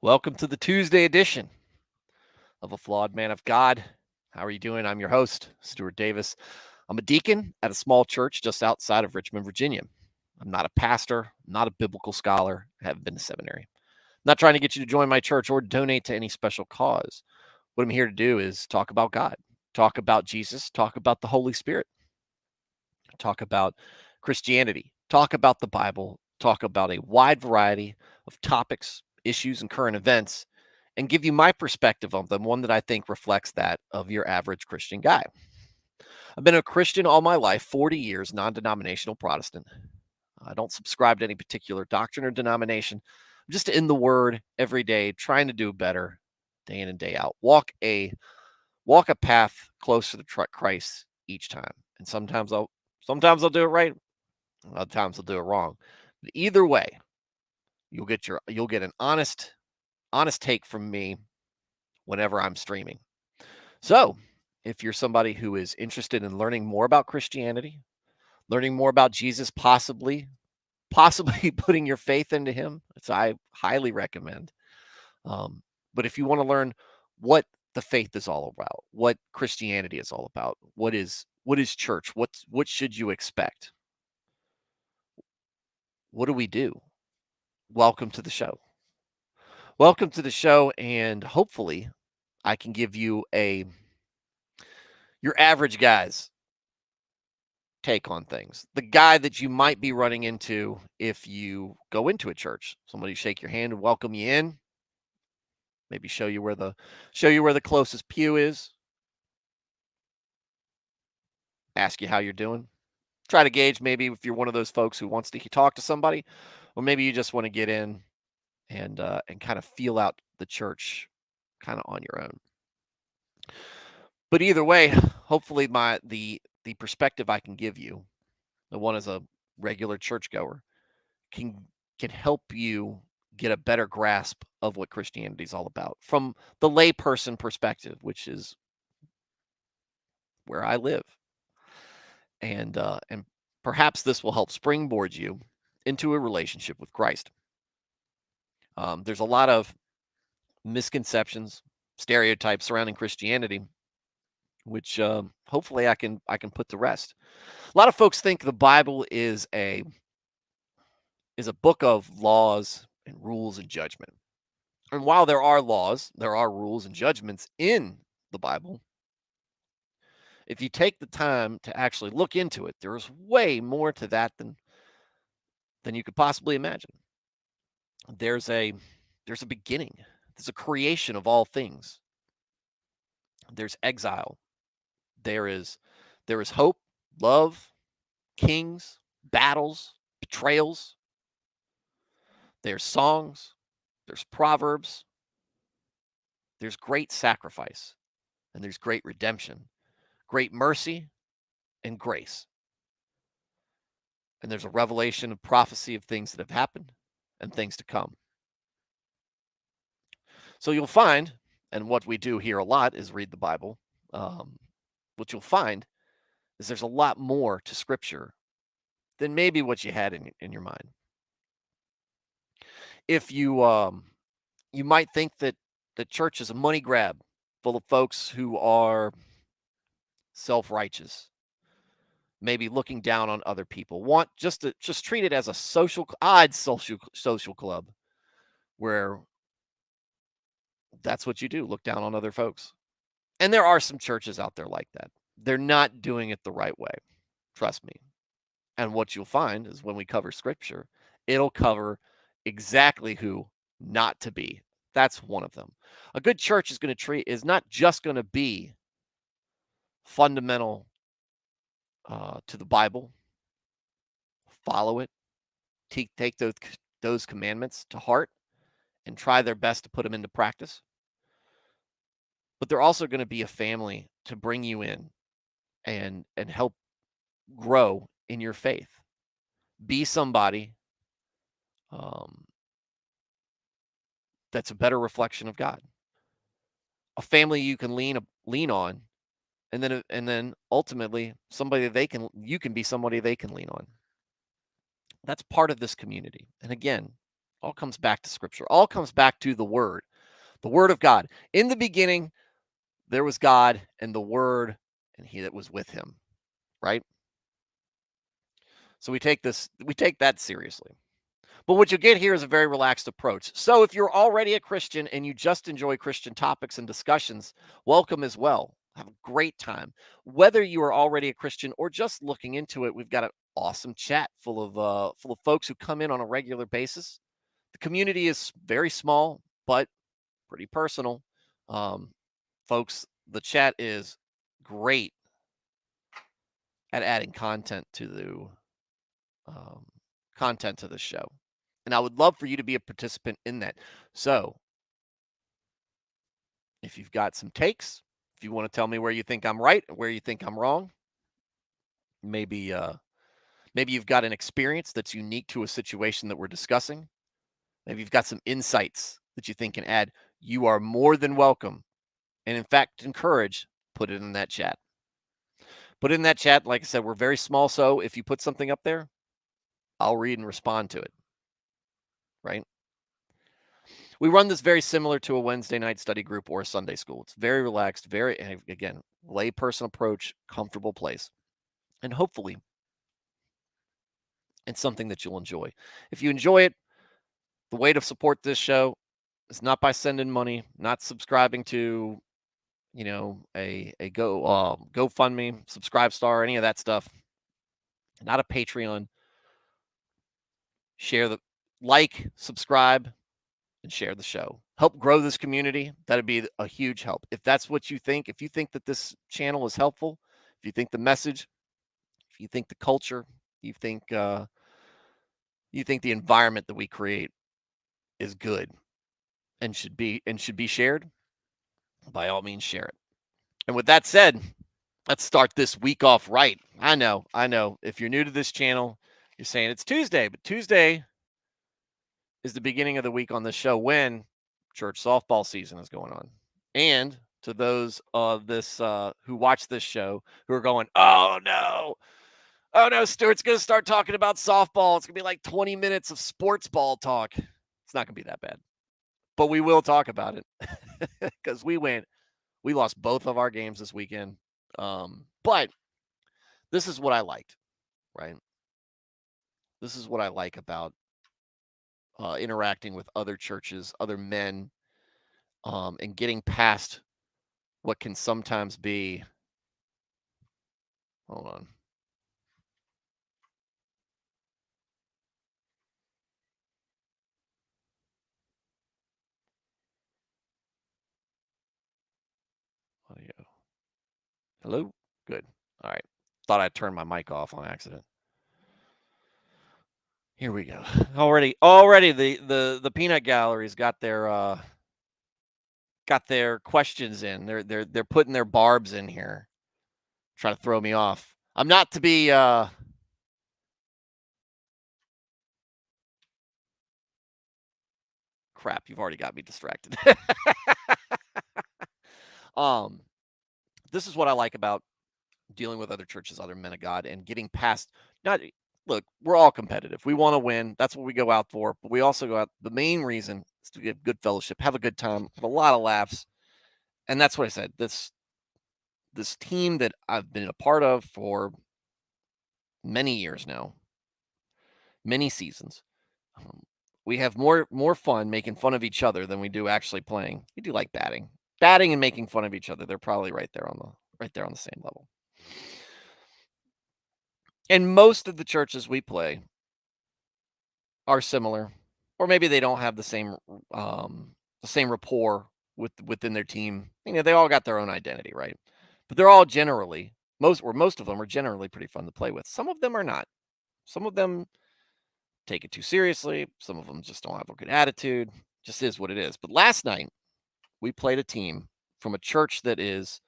Welcome to the Tuesday edition of A Flawed Man of God. How are you doing? I'm your host, Stuart Davis. I'm a deacon at a small church just outside of Richmond, Virginia. I'm not a pastor, not a biblical scholar, I haven't been to seminary. I'm not trying to get you to join my church or donate to any special cause. What I'm here to do is talk about God, talk about Jesus, talk about the Holy Spirit, talk about Christianity, talk about the Bible, talk about a wide variety of topics, issues, and current events, and give you my perspective on them, one that I think reflects that of your average Christian guy. I've been a Christian all my life, 40 years, non denominational Protestant. I don't subscribe to any particular doctrine or denomination. I'm just in the Word every day, trying to do better day in and day out. Walk a path closer to Christ each time. And sometimes I'll do it right, other times I'll do it wrong. But either way, you'll get an honest take from me whenever I'm streaming. So, if you're somebody who is interested in learning more about Christianity, learning more about Jesus, possibly putting your faith into him, which I highly recommend. But if you want to learn what the faith is all about, what Christianity is all about, what is church, what should you expect? What do we do? Welcome to the show. Welcome to the show, and hopefully I can give you a your average guy's take on things. The guy that you might be running into if you go into a church. Somebody shake your hand and welcome you in. Maybe show you where the closest pew is. Ask you how you're doing. Try to gauge maybe if you're one of those folks who wants to talk to somebody, or maybe you just want to get in and kind of feel out the church kind of on your own. But either way, hopefully the perspective I can give you, the one as a regular churchgoer, can can help you get a better grasp of what Christianity is all about from the layperson perspective, which is where I live, and perhaps this will help springboard you into a relationship with Christ. There's a lot of misconceptions, stereotypes surrounding Christianity, which hopefully I can put to rest. A lot of folks think the Bible is a book of laws and rules and judgment. And while there are laws, there are rules and judgments in the Bible. If you take the time to actually look into it, there is way more to that than you could possibly imagine. There's a there's a beginning. There's a creation of all things. There's exile. There is there is hope, love, kings, battles, betrayals. There's songs, there's proverbs, there's great sacrifice, and there's great redemption, great mercy, and grace. And there's a revelation of prophecy of things that have happened and things to come. So you'll find, and what we do here a lot is read the Bible. What you'll find is there's a lot more to Scripture than maybe what you had in your mind. If you might think that the church is a money grab full of folks who are self-righteous, maybe looking down on other people, want just treat it as a odd social club where that's what you do, look down on other folks. And there are some churches out there like that. They're not doing it the right way. Trust me. And what you'll find is when we cover scripture, it'll cover exactly who not to be. That's one of them. A good church is not just going to be fundamental to the Bible, follow it, take those commandments to heart, and try their best to put them into practice. But they're also going to be a family to bring you in and help grow in your faith. Be somebody that's a better reflection of God. A family you can lean on, and then ultimately somebody you can be somebody they can lean on. That's part of this community. And again, All comes back to Scripture. All comes back to the Word of God. In the beginning, there was God and the Word, and He that was with Him, right? So we take that seriously. But what you get here is a very relaxed approach. So if you're already a Christian and you just enjoy Christian topics and discussions, welcome as well. Have a great time. Whether you are already a Christian or just looking into it, we've got an awesome chat full of folks who come in on a regular basis. The community is very small, but pretty personal. Um, Folks, the chat is great at adding um, content to the show. And I would love for you to be a participant in that. So if you've got some takes, if you want to tell me where you think I'm right, where you think I'm wrong, maybe maybe you've got an experience that's unique to a situation that we're discussing. Maybe you've got some insights that you think can add. You are more than welcome. And in fact, encourage, put it in that chat. Put it in that chat. Like I said, we're very small. So if you put something up there, I'll read and respond to it. Right? We run this very similar to a Wednesday night study group or a Sunday school. It's very relaxed, very, again, layperson approach, comfortable place. And hopefully, it's something that you'll enjoy. If you enjoy it, the way to support this show is not by sending money, not subscribing to, a GoFundMe, Subscribe Star, any of that stuff. Not a Patreon. Subscribe, and share the show. Help grow this community. That'd be a huge help. If that's what you think, if you think that this channel is helpful, if you think the message, if you think the culture, you think the environment that we create is good and should be shared, by all means share it. And with that said, let's start this week off right. I know. If you're new to this channel, you're saying it's Tuesday, but Tuesday is the beginning of the week on the show when church softball season is going on. And to those of this who watch this show who are going, oh no, Stuart's going to start talking about softball. It's going to be like 20 minutes of sports ball talk. It's not going to be that bad, but we will talk about it because we lost both of our games this weekend. But this is what I liked, right? This is what I like about interacting with other churches, other men, and getting past what can sometimes be. Hold on. Audio. Hello? Good. All right. Thought I turned my mic off on accident. Here we go. Already the peanut gallery's got their questions in. They're putting their barbs in here. Trying to throw me off. I'm not to be crap, you've already got me distracted. This is what I like about dealing with other churches, other men of God, and getting past look, we're all competitive. We want to win. That's what we go out for. But we also go out. The main reason is to get good fellowship, have a good time, have a lot of laughs. And that's what I said. This team that I've been a part of for many years now, many seasons. We have more fun making fun of each other than we do actually playing. We do like batting and making fun of each other. They're probably right there on the same level. And most of the churches we play are similar, or maybe they don't have the same rapport within their team. They all got their own identity, right? But they're all generally most of them are generally pretty fun to play with. Some of them are not. Some of them take it too seriously. Some of them just don't have a good attitude. Just is what it is. But last night we played a team from a church that is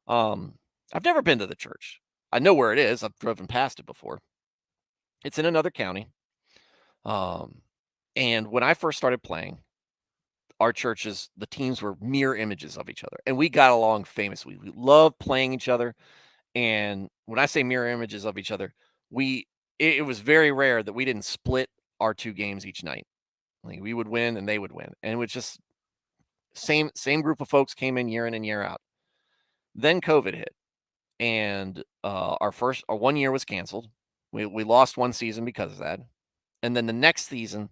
I've never been to the church. I know where it is. I've driven past it before. It's in another county. And when I first started playing, our churches, the teams were mirror images of each other, and we got along famously. We loved playing each other. And when I say mirror images of each other, it was very rare that we didn't split our two games each night. Like, we would win and they would win. And it was just same group of folks came in and year out. Then COVID hit, and our 1 year was canceled. We lost one season because of that. And then the next season,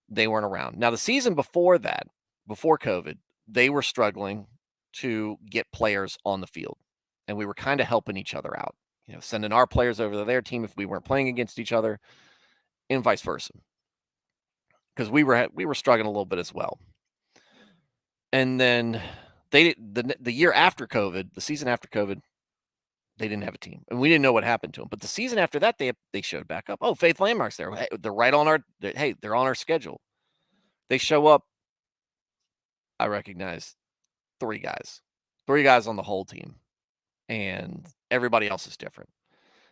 they weren't around. Now, the season before that, before COVID, they were struggling to get players on the field. And we were kind of helping each other out, sending our players over to their team if we weren't playing against each other, and vice versa. Because we were struggling a little bit as well. And then the year after COVID, the season after COVID, they didn't have a team, and we didn't know what happened to them. But the season after that, they showed back up. Oh, Faith Landmark's there. Hey, they're right on they're on our schedule. They show up. I recognize three guys on the whole team, and everybody else is different.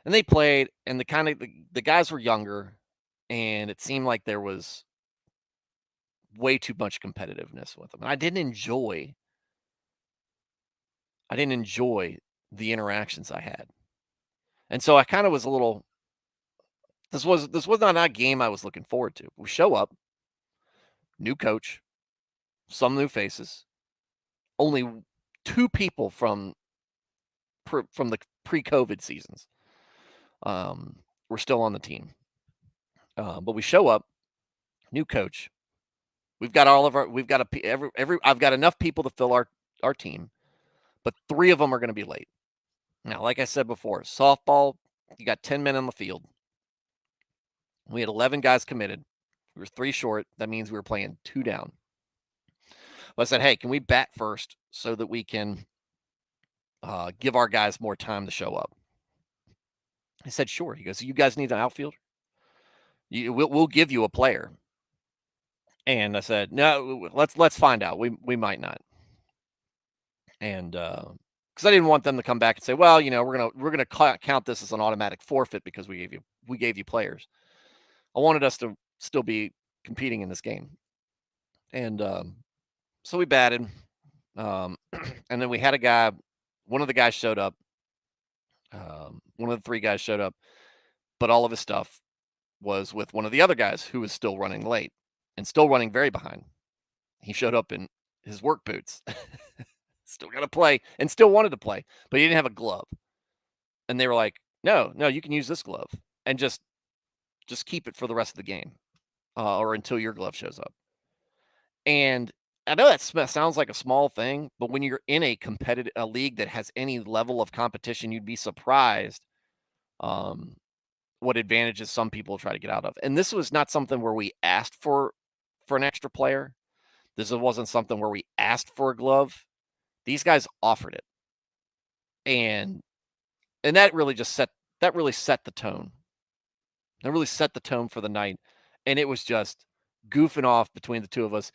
And they played, and the guys were younger, and it seemed like there was way too much competitiveness with them. And I didn't enjoy the interactions I had. And so I kind of was a little, this was not a game I was looking forward to. We show up, new coach, some new faces, only two people from the pre-COVID seasons were still on the team. But we show up, new coach. I've got enough people to fill our team, but 3 of them are going to be late. Now, like I said before, softball, you got 10 men on the field. We had 11 guys committed. We were 3 short. That means we were playing 2 down. But I said, hey, can we bat first so that we can give our guys more time to show up? I said, sure. He goes, you guys need an outfielder? We'll give you a player. And I said, no, let's find out. We might not. And because I didn't want them to come back and say, well, we're gonna count this as an automatic forfeit because we gave you players. I wanted us to still be competing in this game. And so we batted. And then we had a guy, one of the guys showed up. One of the 3 guys showed up, but all of his stuff was with one of the other guys who was still running late and still running very behind. He showed up in his work boots, still got to play and still wanted to play, but he didn't have a glove. And they were like, no, you can use this glove and just keep it for the rest of the game or until your glove shows up. And I know that sounds like a small thing, but when you're in a league that has any level of competition, you'd be surprised what advantages some people try to get out of. And this was not something where we asked for an extra player. This wasn't something where we asked for a glove. These guys offered it. And that really set the tone. That really set the tone for the night. And it was just goofing off between the two of us.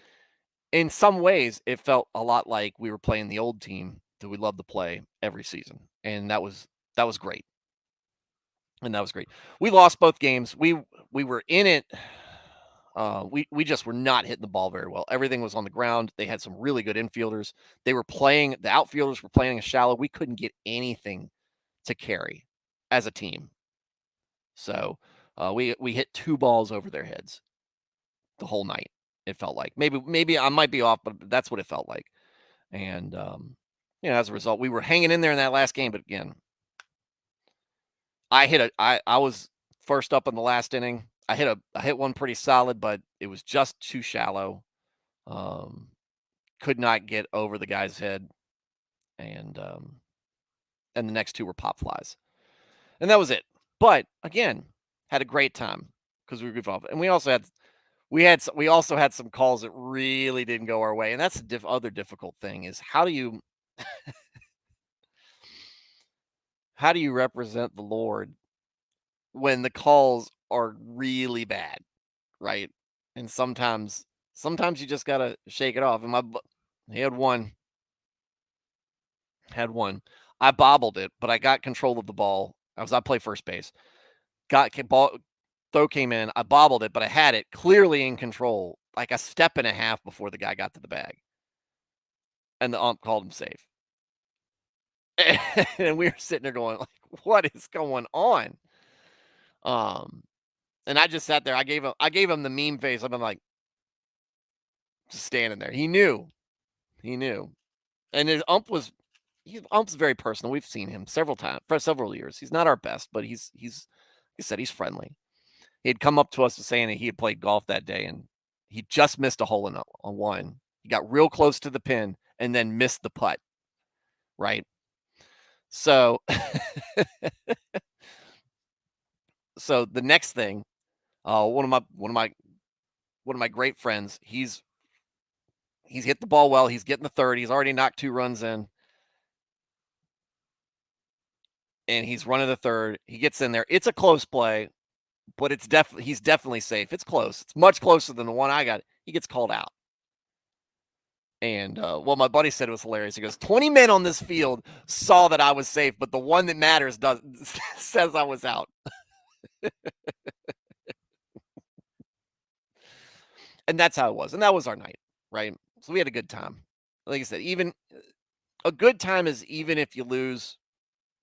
In some ways, it felt a lot like we were playing the old team that we loved to play every season. And that was great. And that was great. We lost both games. We were in it. We just were not hitting the ball very well. Everything was on the ground. They had some really good infielders. The outfielders were playing shallow. We couldn't get anything to carry as a team. So we hit 2 balls over their heads the whole night. It felt like maybe I might be off, but that's what it felt like. And as a result, we were hanging in there in that last game. But again, I was first up in the last inning. I hit one pretty solid, but it was just too shallow. Could not get over the guy's head, and the next 2 were pop flies, and that was it. But again, had a great time because we were involved, and we also had some calls that really didn't go our way, and that's the other difficult thing is how do you represent the Lord when the calls are really bad, right? And sometimes you just gotta shake it off. And he had one. I bobbled it, but I got control of the ball. I play first base. Throw came in. I bobbled it, but I had it clearly in control, like a step and a half before the guy got to the bag. And the ump called him safe. And we were sitting there going, like, what is going on? And I just sat there. I gave him the meme face. I've been like, just standing there. He knew. And his ump's very personal. We've seen him several times for several years. He's not our best, but he's like I said, he's friendly. He had come up to us saying that he had played golf that day and he just missed a hole in a one. He got real close to the pin and then missed the putt. Right. So so the next thing, one of my great friends, he's hit the ball well. He's getting the third. He's already knocked 2 runs in. And he's running the third. He gets in there. It's a close play, but he's definitely safe. It's close. It's much closer than the one I got. He gets called out. And what my buddy said was hilarious. He goes, 20 men on this field saw that I was safe, but the one that matters says I was out. And that's how it was. And that was our night, right? So we had a good time. Like I said, even a good time is even if you lose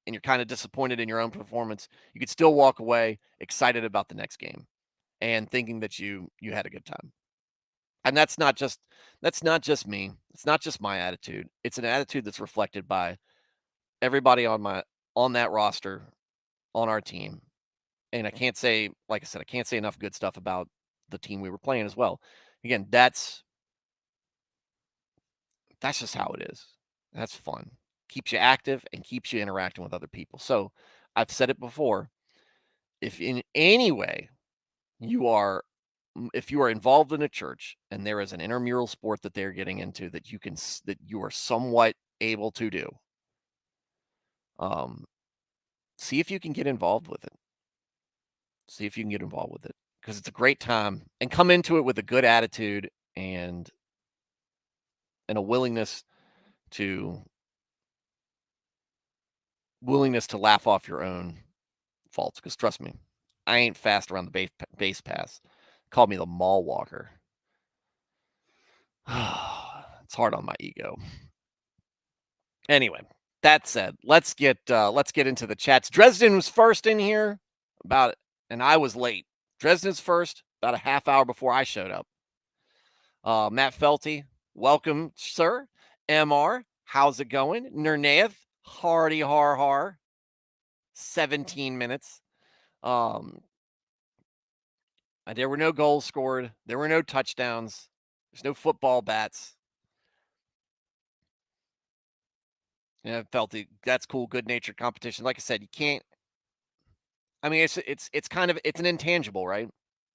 and you're kind of disappointed in your own performance, you could still walk away excited about the next game and thinking that you had a good time. And that's not just me. It's not just my attitude. It's an attitude that's reflected by everybody on that roster, on our team. And I can't say, like I said, I can't say enough good stuff about the team we were playing as well. Again, that's just how it is. That's fun. Keeps you active and keeps you interacting with other people. So I've said it before. If in any way if you are involved in a church and there is an intramural sport that they're getting into that you are somewhat able to do, see if you can get involved with it. See if you can get involved with it because it's a great time and come into it with a good attitude and a willingness to laugh off your own faults. Because trust me, I ain't fast around the base pass. Call me the mall walker. It's hard on my ego. Anyway, that said, let's get into the chats. Dresden was first in here and I was late. Dresden's first about a half hour before I showed up. Matt Felty, welcome, sir. MR, how's it going? Nernaeth, hardy har har. 17 minutes. There were no goals scored. There were no touchdowns. There's no football bats. Yeah, Felty, that's cool. Good natured competition. Like I said, you can't. I mean, it's kind of an intangible, right?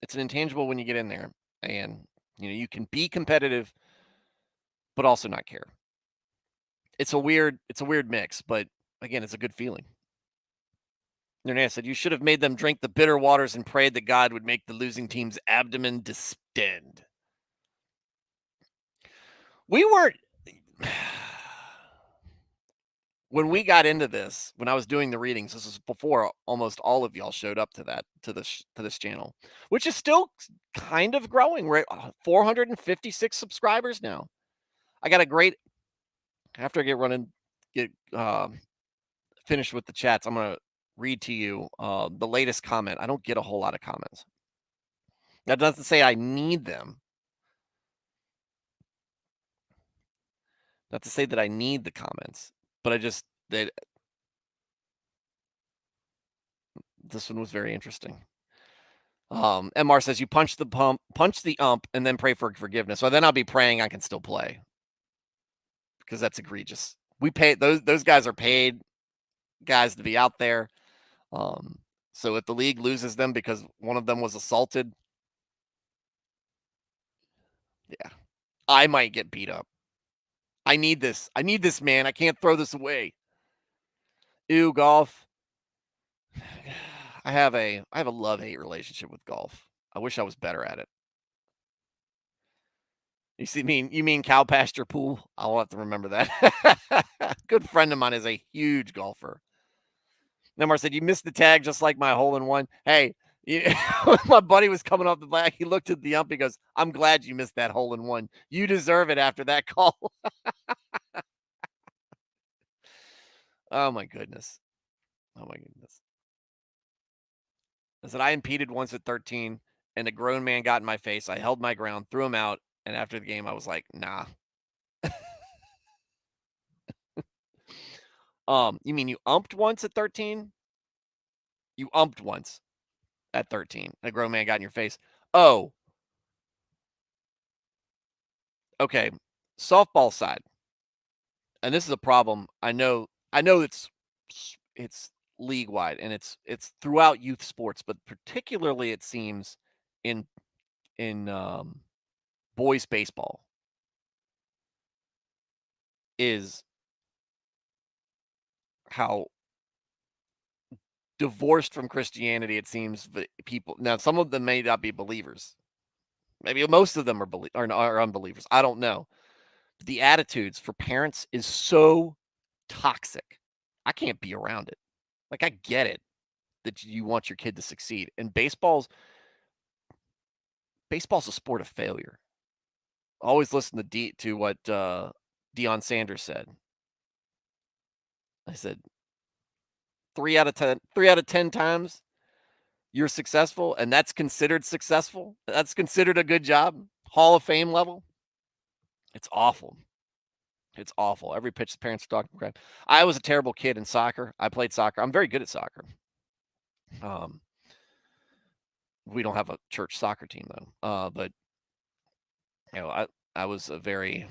It's an intangible when you get in there, and you can be competitive, but also not care. It's a weird mix, but again, it's a good feeling. Nernea said, you should have made them drink the bitter waters and prayed that God would make the losing team's abdomen distend. We weren't. When we got into this, when I was doing the readings, this was before almost all of y'all showed up to this channel, which is still kind of growing. We're at 456 subscribers now. I got a great. After I get finished with the chats, I'm gonna read to you the latest comment. I don't get a whole lot of comments. That doesn't say I need them. Not to say that I need the comments, but this one was very interesting. MR says you punch the ump, and then pray for forgiveness. So then I'll be praying I can still play because that's egregious. We pay those guys are paid guys to be out there. So if the league loses them because one of them was assaulted, yeah, I might get beat up. I need this, man. I can't throw this away. Ew, golf. I have a love-hate relationship with golf. I wish I was better at it. You mean cow pasture pool? I'll have to remember that. Good friend of mine is a huge golfer. Nemar said, you missed the tag just like my hole in one. Hey, my buddy was coming off the back. He looked at the ump. He goes, I'm glad you missed that hole in one. You deserve it after that call. Oh, my goodness. I said, I impeded once at 13, and a grown man got in my face. I held my ground, threw him out, And after the game, I was like, nah. You mean you umped once at 13? You umped once at 13. A grown man got in your face. Oh, okay. Softball side. And this is a problem. I know it's league wide and it's throughout youth sports, but particularly it seems in in boys baseball is how divorced from Christianity it seems that people now some of them may not be believers. Maybe most of them are unbelievers. I don't know. But the attitudes for parents is so toxic. I can't be around it. Like I get it that you want your kid to succeed. And baseball's a sport of failure. Always listen to what Deion Sanders said. I said 3 out of 10 times you're successful, and that's considered successful. That's considered a good job, Hall of Fame level. It's awful. It's awful. Every pitch the parents are talking crap. I was a terrible kid in soccer. I played soccer. I'm very good at soccer. Um, we don't have a church soccer team though. But I was a very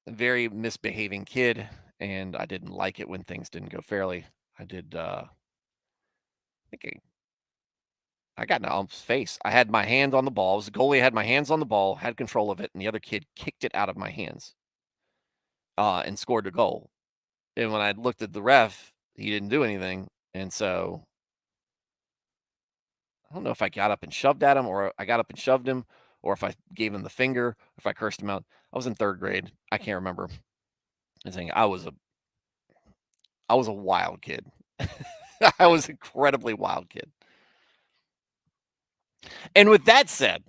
misbehaving kid, and I didn't like it when things didn't go fairly. I did. I think I got in an ump's face. I had my hand on the ball. I was the goalie. I had my hands on the ball, had control of it, and the other kid kicked it out of my hands and scored a goal. And when I looked at the ref, he didn't do anything. And so I don't know if I got up and shoved at him or I got up and shoved him or if I gave him the finger, if I cursed him out. I was in third grade. I can't remember. I'm saying I was a wild kid. I was incredibly wild kid. And with that said,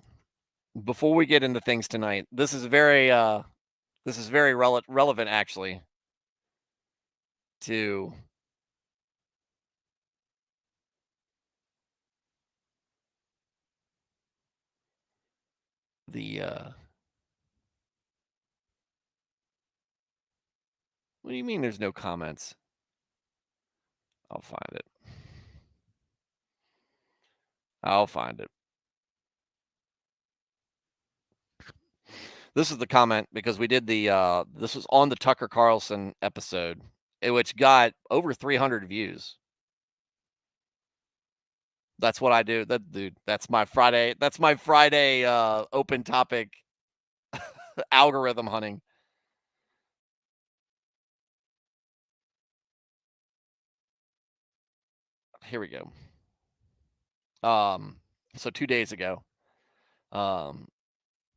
before we get into things tonight, this is very relevant actually to the what do you mean there's no comments? I'll find it. I'll find it. This is the comment because we did this was on the Tucker Carlson episode, which got over 300 views. That's what I do. That's my Friday. That's my Friday open topic algorithm hunting. Here we go. So 2 days ago, um,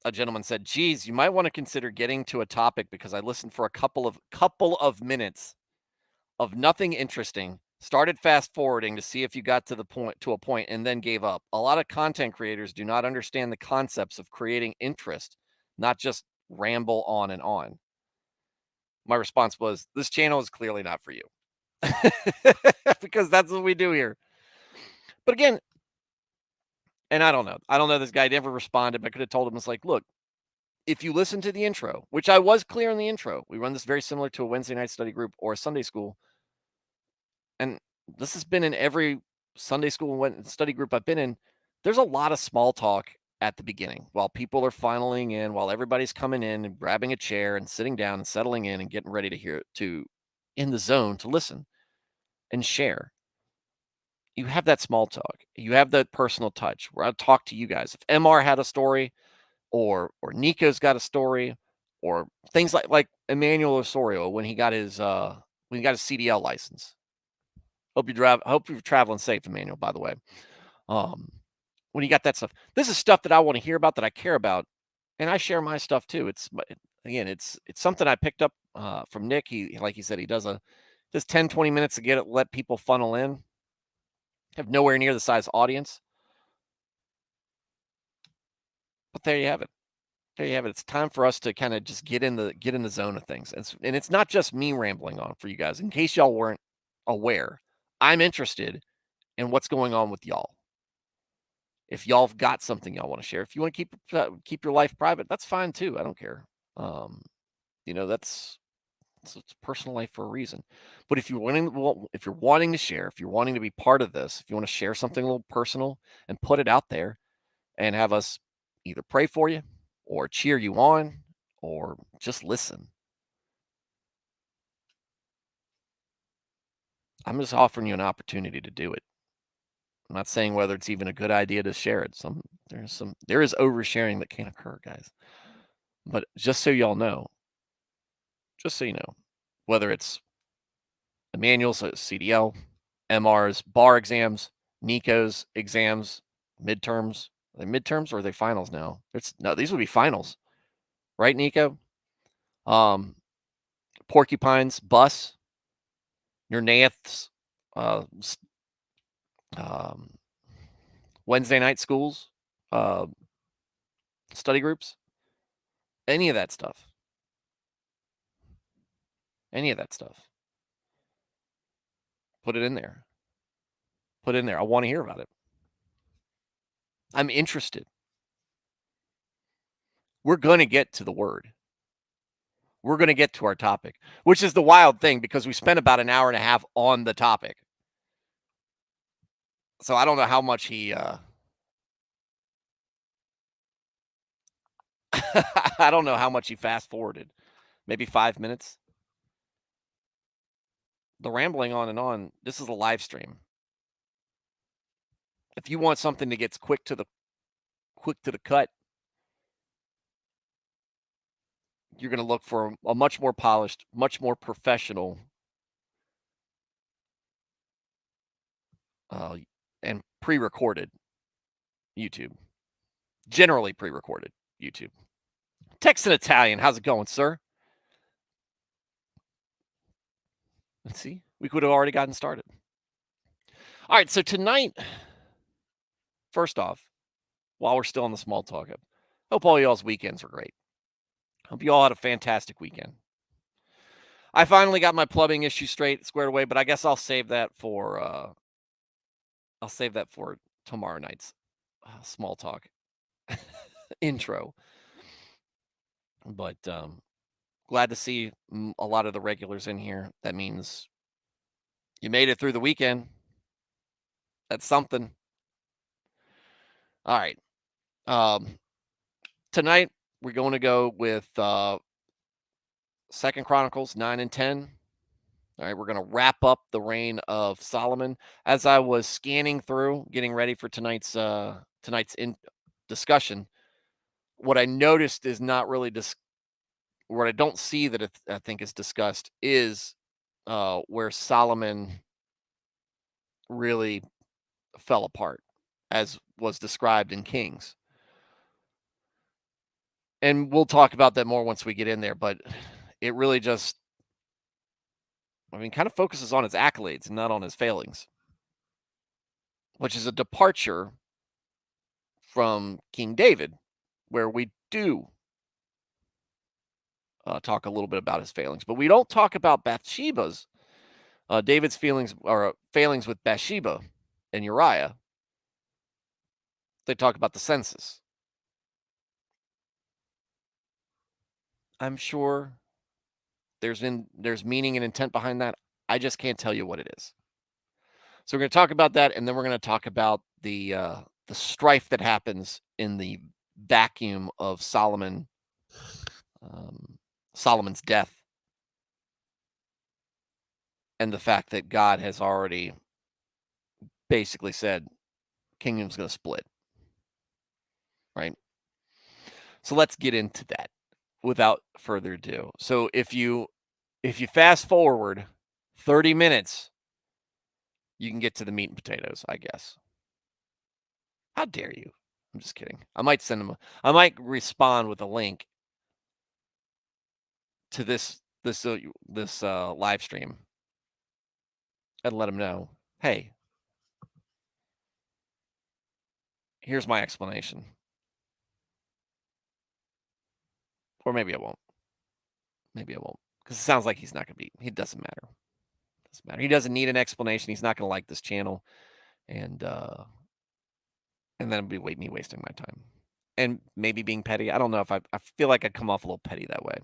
a gentleman said, "Geez, you might want to consider getting to a topic because I listened for a couple of minutes of nothing interesting. Started fast forwarding to see if you got to a point and then gave up. A lot of content creators do not understand the concepts of creating interest, not just ramble on and on." My response was, "This channel is clearly not for you." Because that's what we do here. But again, and I don't know. I don't know this guy never responded, but I could have told him it's like, "Look, if you listen to the intro, which I was clear in the intro, we run this very similar to a Wednesday night study group or a Sunday school. And this has been in every Sunday school and study group I've been in. There's a lot of small talk at the beginning while people are filing in, while everybody's coming in and grabbing a chair and sitting down and settling in and getting ready to hear to in the zone to listen and share. You have that small talk. You have that personal touch where I talk to you guys. If MR had a story or Nico's got a story or things like Emmanuel Osorio when he got his CDL license. Hope you're traveling safe, Emmanuel, by the way. Um, when you got that stuff, this is stuff that I want to hear about, that I care about, and I share my stuff too. It's something I picked up from Nick. He like he said, he does 10, 20 minutes to let people funnel in. Have nowhere near the size audience. But there you have it. There you have it. It's time for us to kind of just get in the zone of things. And it's not just me rambling on for you guys. In case y'all weren't aware, I'm interested in what's going on with y'all. If y'all have got something y'all want to share, if you want to keep your life private, that's fine too. I don't care. That's it's personal life for a reason. But if you're wanting to share, if you're wanting to be part of this, if you want to share something a little personal and put it out there and have us either pray for you or cheer you on or just listen, I'm just offering you an opportunity to do it. I'm not saying whether it's even a good idea to share it. There is oversharing that can occur, guys. But just so you know, whether it's Emmanuel's CDL, MR's bar exams, Nico's exams, midterms. Are they midterms or are they finals now? No, these would be finals, right, Nico? Um, Porcupine's bus, your Nath's uh, um, Wednesday night schools, uh, study groups, any of that stuff. Any of that stuff. Put it in there. Put it in there. I want to hear about it. I'm interested. We're going to get to the word. We're going to get to our topic, which is the wild thing because we spent about an hour and a half on the topic. So I don't know how much he I don't know how much he fast forwarded. Maybe 5 minutes. The rambling on and on. This is a live stream. If you want something that gets quick to the cut, you're going to look for a much more polished, much more professional and pre-recorded YouTube. Generally pre-recorded YouTube. Text in Italian. How's it going, sir? Let's see. We could have already gotten started. All right. So tonight, first off, while we're still on the small talk, I hope all y'all's weekends were great. Hope you all had a fantastic weekend. I finally got my plumbing issue squared away, but I guess I'll save that for tomorrow night's small talk intro. But glad to see a lot of the regulars in here. That means you made it through the weekend. That's something. All right. Tonight we're going to go with 2nd Chronicles 9 and 10. All right, we're going to wrap up the reign of Solomon. As I was scanning through, getting ready for tonight's discussion, what I noticed is not really what I don't see that I think is discussed is where Solomon really fell apart, as was described in Kings. And we'll talk about that more once we get in there, but it really just, kind of focuses on his accolades and not on his failings, which is a departure from King David, where we do talk a little bit about his failings, but we don't talk about Bathsheba's, David's failings with Bathsheba and Uriah. They talk about the census. I'm sure there's meaning and intent behind that. I just can't tell you what it is. So we're going to talk about that, and then we're going to talk about the strife that happens in the vacuum of Solomon's death, and the fact that God has already basically said kingdom's going to split. Right? So let's get into that without further ado. So if you fast forward 30 minutes, you can get to the meat and potatoes, I guess. How dare you? I'm just kidding. I might respond with a link to this live stream and let them know, hey, here's my explanation. Or maybe I won't. Because it sounds like he's not going to be. It doesn't matter. He doesn't need an explanation. He's not going to like this channel. And and then it'd be me wasting my time. And maybe being petty. I don't know if I feel like I come off a little petty that way.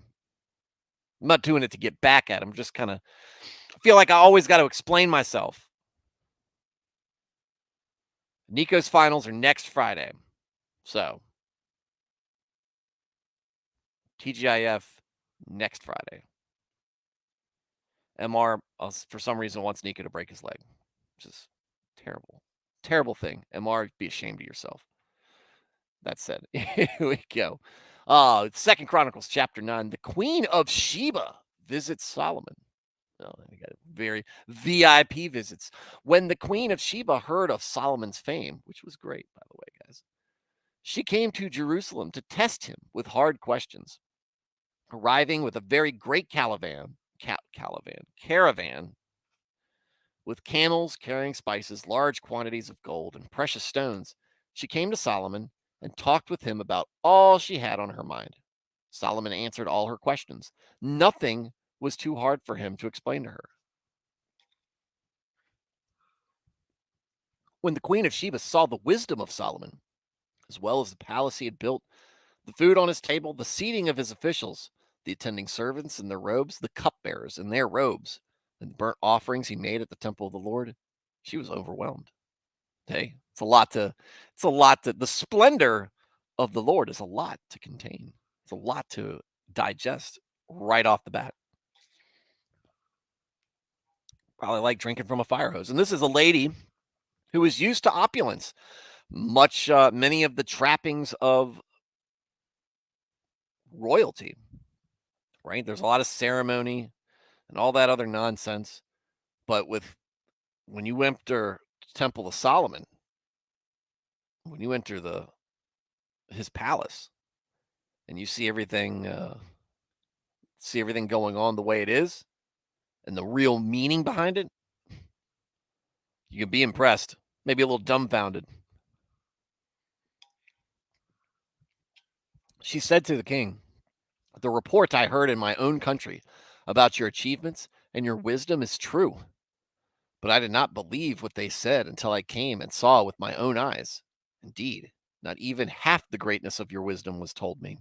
I'm not doing it to get back at him. Just kind of feel like I always got to explain myself. Nico's finals are next Friday. So TGIF next Friday. MR, for some reason, wants Nico to break his leg, which is terrible. Terrible thing. MR, be ashamed of yourself. That said, here we go. Second Chronicles chapter 9. The Queen of Sheba visits Solomon. Oh, we got very VIP visits. When the Queen of Sheba heard of Solomon's fame, which was great, by the way, guys, she came to Jerusalem to test him with hard questions. Arriving with a very great caravan with camels carrying spices, large quantities of gold, and precious stones, she came to Solomon and talked with him about all she had on her mind. Solomon answered all her questions. Nothing was too hard for him to explain to her. When the Queen of Sheba saw the wisdom of Solomon, as well as the palace he had built, the food on his table, the seating of his officials, the attending servants in their robes, the cupbearers in their robes, and the burnt offerings he made at the temple of the Lord, she was overwhelmed. Hey, the splendor of the Lord is a lot to contain. It's a lot to digest right off the bat. Probably like drinking from a fire hose. And this is a lady who is used to opulence, many of the trappings of royalty, right? There's a lot of ceremony and all that other nonsense. But when you enter Temple of Solomon, when you enter his palace and you see everything going on the way it is and the real meaning behind it, you can be impressed, maybe a little dumbfounded. She said to the king, "The report I heard in my own country about your achievements and your wisdom is true, but I did not believe what they said until I came and saw with my own eyes. Indeed, not even half the greatness of your wisdom was told me,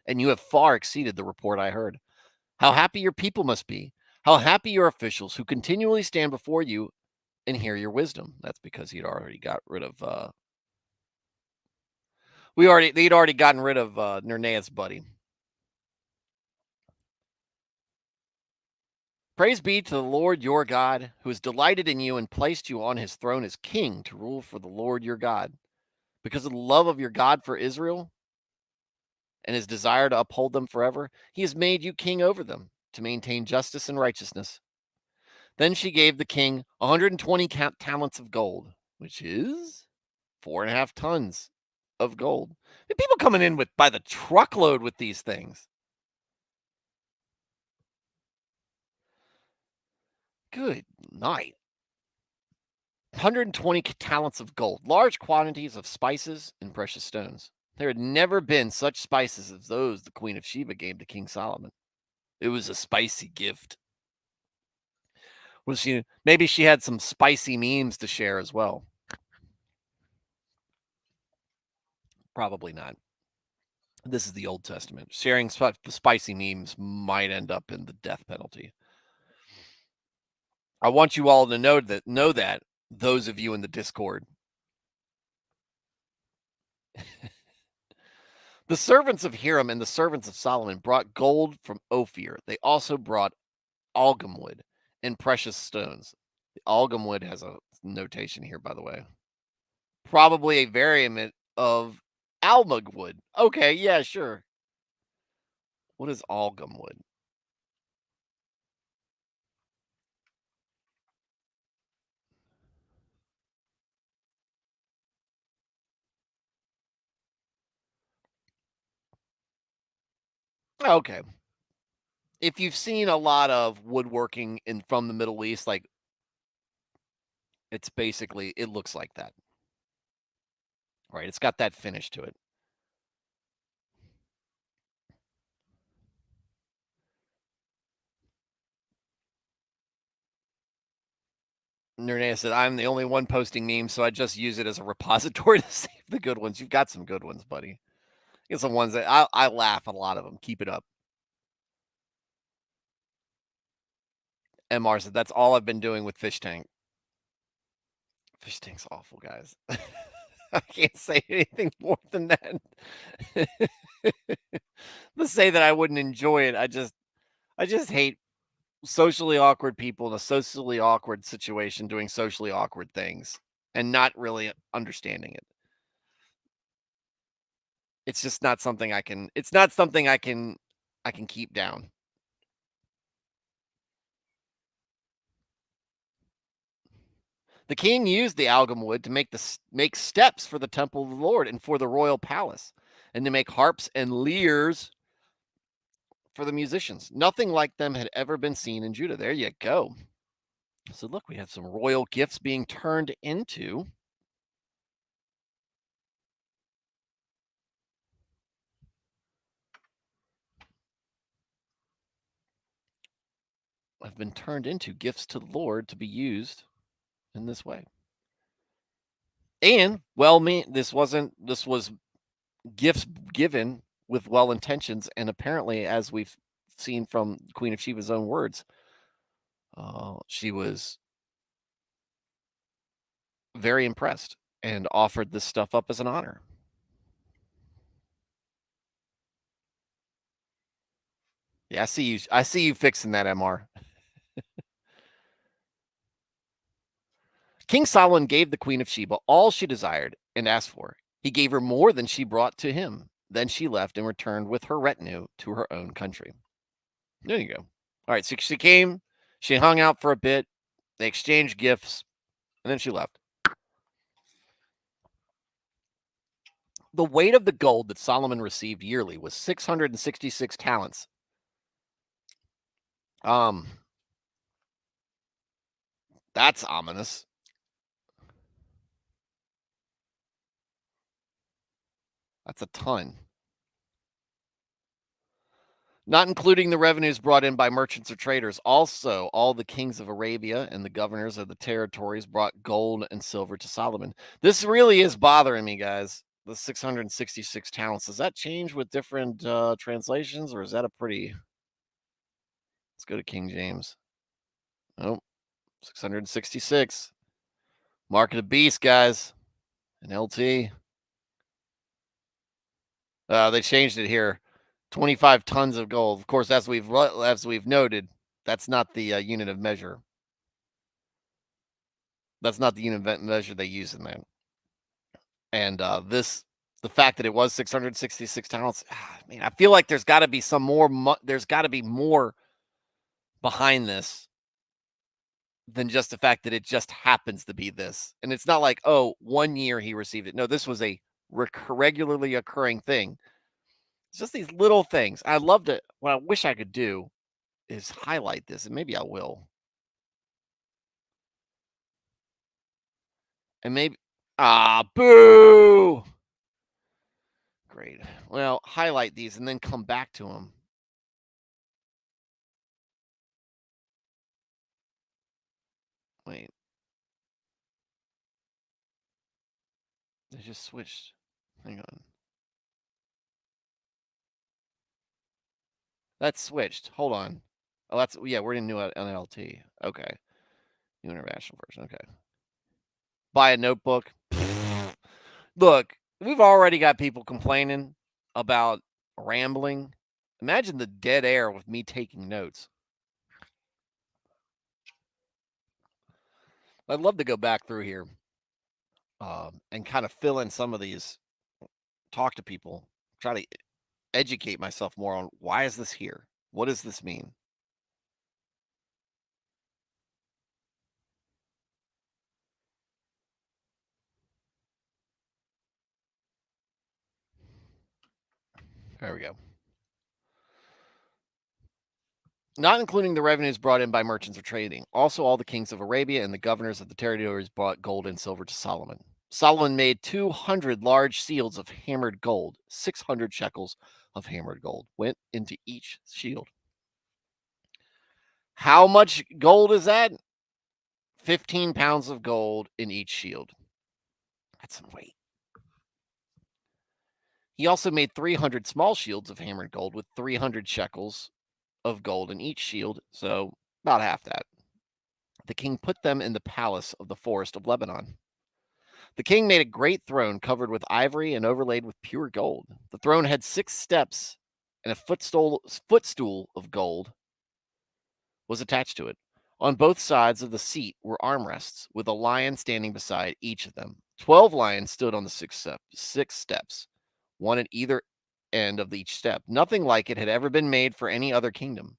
and you have far exceeded the report I heard. How happy your people must be! How happy your officials who continually stand before you and hear your wisdom." That's because he'd already got rid of they'd already gotten rid of Nernea's buddy. Praise be to the Lord your God, who has delighted in you and placed you on his throne as king to rule for the Lord your God. Because of the love of your God for Israel and his desire to uphold them forever, he has made you king over them to maintain justice and righteousness. Then she gave the king 120 talents of gold, which is 4.5 tons of gold. And people coming in with by the truckload with these things. Good night. 120 talents of gold, large quantities of spices and precious stones. There had never been such spices as those the Queen of Sheba gave to King Solomon. It was a spicy gift. Maybe she had some spicy memes to share as well? Probably not. This is the Old Testament. Sharing spicy memes might end up in the death penalty. I want you all to know that those of you in the Discord. The servants of Hiram and the servants of Solomon brought gold from Ophir. They also brought algum wood and precious stones. The algum wood has a notation here, by the way. Probably a variant of almug wood. Okay, yeah, sure. What is algum wood? Okay. If you've seen a lot of woodworking from the Middle East, like it looks like that. Right? It's got that finish to it. Nernea said, "I'm the only one posting memes, so I just use it as a repository to save the good ones. You've got some good ones, buddy. Get some ones that I laugh at a lot of them. Keep it up. MR said, that's all I've been doing with Fish Tank. Fish Tank's awful, guys. I can't say anything more than that. Let's say that I wouldn't enjoy it. I just hate socially awkward people in a socially awkward situation doing socially awkward things and not really understanding it. It's just not something I can keep down. The king used the algum wood to make steps for the temple of the Lord and for the royal palace, and to make harps and lyres for the musicians. Nothing like them had ever been seen in Judah. There you go. So look, we have some royal gifts being turned into have been turned into gifts to the Lord to be used in this way. And this was gifts given with well intentions, and apparently, as we've seen from Queen of Sheba's own words, she was very impressed and offered this stuff up as an honor. Yeah, I see you fixing that, MR. King Solomon gave the Queen of Sheba all she desired and asked for. He gave her more than she brought to him. Then she left and returned with her retinue to her own country. There you go. All right, so she came, she hung out for a bit, they exchanged gifts, and then she left. The weight of the gold that Solomon received yearly was 666 talents. That's ominous. That's a ton. Not including the revenues brought in by merchants or traders. Also, all the kings of Arabia and the governors of the territories brought gold and silver to Solomon. This really is bothering me, guys. The 666 talents. Does that change with different translations, or is that a pretty... Let's go to King James. Oh, 666. Mark of the beast, guys. An LT. They changed it here. 25 tons of gold. Of course, as we've noted, that's not the unit of measure. That's not the unit of measure they use in that. And the fact that it was 666 talents, man, I feel like there's got to be some more. There's got to be more behind this than just the fact that it just happens to be this. And it's not like, oh, 1 year he received it. No, this was a regularly occurring thing. It's just these little things. I loved it. What I wish I could do is highlight this, and maybe I will. And maybe, boo. Great. Well, highlight these and then come back to them. Wait. They just switched. Hang on. That's switched. Hold on. Oh, we're in new NLT. Okay. New international version. Okay. Buy a notebook. Look, we've already got people complaining about rambling. Imagine the dead air with me taking notes. I'd love to go back through here and kind of fill in some of these, talk to people, try to educate myself more on why is this here? What does this mean? There we go. Not including the revenues brought in by merchants or trading. Also, all the kings of Arabia and the governors of the territories brought gold and silver to Solomon. Solomon made 200 large seals of hammered gold. 600 shekels of hammered gold went into each shield. How much gold is that? 15 pounds of gold in each shield. That's some weight. He also made 300 small shields of hammered gold with 300 shekels of gold in each shield, so about half that. The king put them in the palace of the forest of Lebanon. The king made a great throne covered with ivory and overlaid with pure gold. The throne had 6 steps, and a footstool of gold was attached to it. On both sides of the seat were armrests, with a lion standing beside each of them. 12 lions stood on the six steps, one at either end of each step. Nothing like it had ever been made for any other kingdom.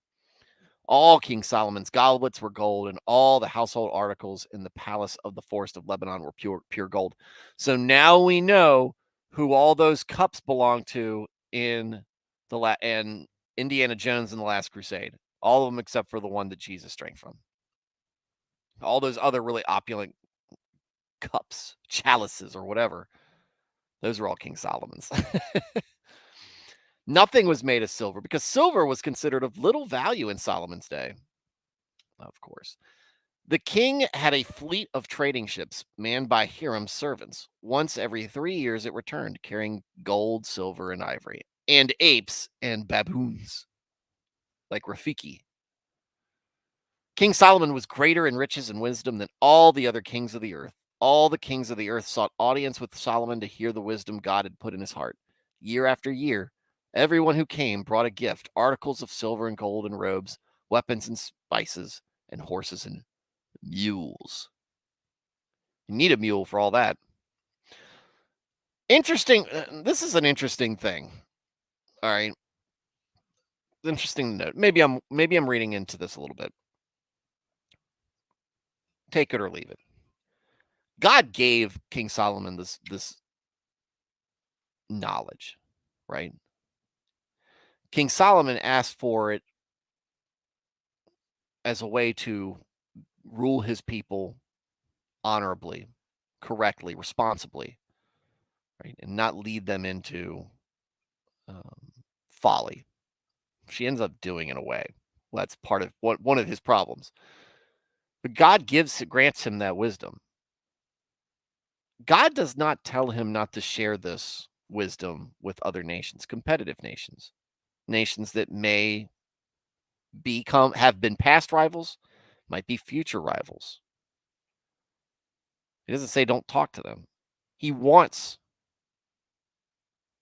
All King Solomon's goblets were gold, and all the household articles in the palace of the forest of Lebanon were pure gold. So now we know who all those cups belong to in and Indiana Jones in the Last Crusade. All of them except for the one that Jesus drank from. All those other really opulent cups, chalices, or whatever, those are all King Solomon's. Nothing was made of silver because silver was considered of little value in Solomon's day. Of course. The king had a fleet of trading ships manned by Hiram's servants. Once every 3 years, it returned, carrying gold, silver, and ivory, and apes and baboons, like Rafiki. King Solomon was greater in riches and wisdom than all the other kings of the earth. All the kings of the earth sought audience with Solomon to hear the wisdom God had put in his heart. Year after year, everyone who came brought a gift, articles of silver and gold and robes, weapons and spices, and horses and mules. You need a mule for all that. Interesting. This is an interesting thing. All right. Interesting to note. Maybe I'm reading into this a little bit. Take it or leave it. God gave King Solomon this knowledge, right? King Solomon asked for it as a way to rule his people honorably, correctly, responsibly, right? And not lead them into folly. She ends up doing in a way. Well, that's part of one of his problems. But God grants him that wisdom. God does not tell him not to share this wisdom with other nations, competitive nations, nations that may have been past rivals, might be future rivals. He doesn't say don't talk to them. He wants,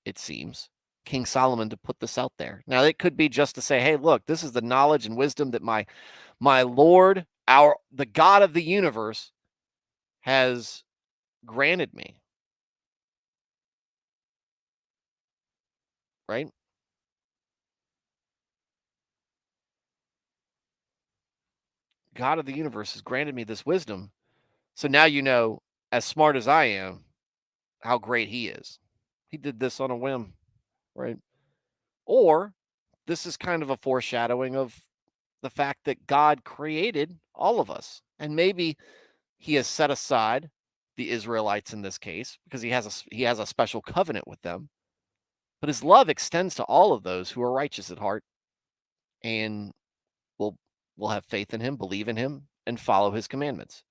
it seems, King Solomon to put this out there. Now, it could be just to say, hey, look, this is the knowledge and wisdom that my Lord, the God of the universe, has granted me. Right? God of the universe has granted me this wisdom. So now you know, as smart as I am, how great he is. He did this on a whim, right? Or this is kind of a foreshadowing of the fact that God created all of us. And maybe he has set aside the Israelites in this case because he has a special covenant with them. But his love extends to all of those who are righteous at heart and will have faith in him, believe in him, and follow his commandments.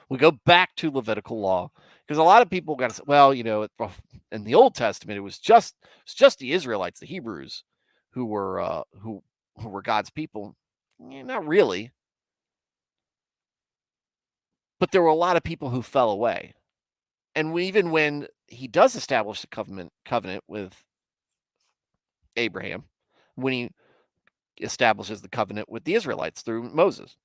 We go back to Levitical law because a lot of people got to say, well, in the Old Testament, it was just the Israelites, the Hebrews, who were God's people. Not really, but there were a lot of people who fell away. And even when he does establish the covenant with Abraham, when he establishes the covenant with the Israelites through Moses,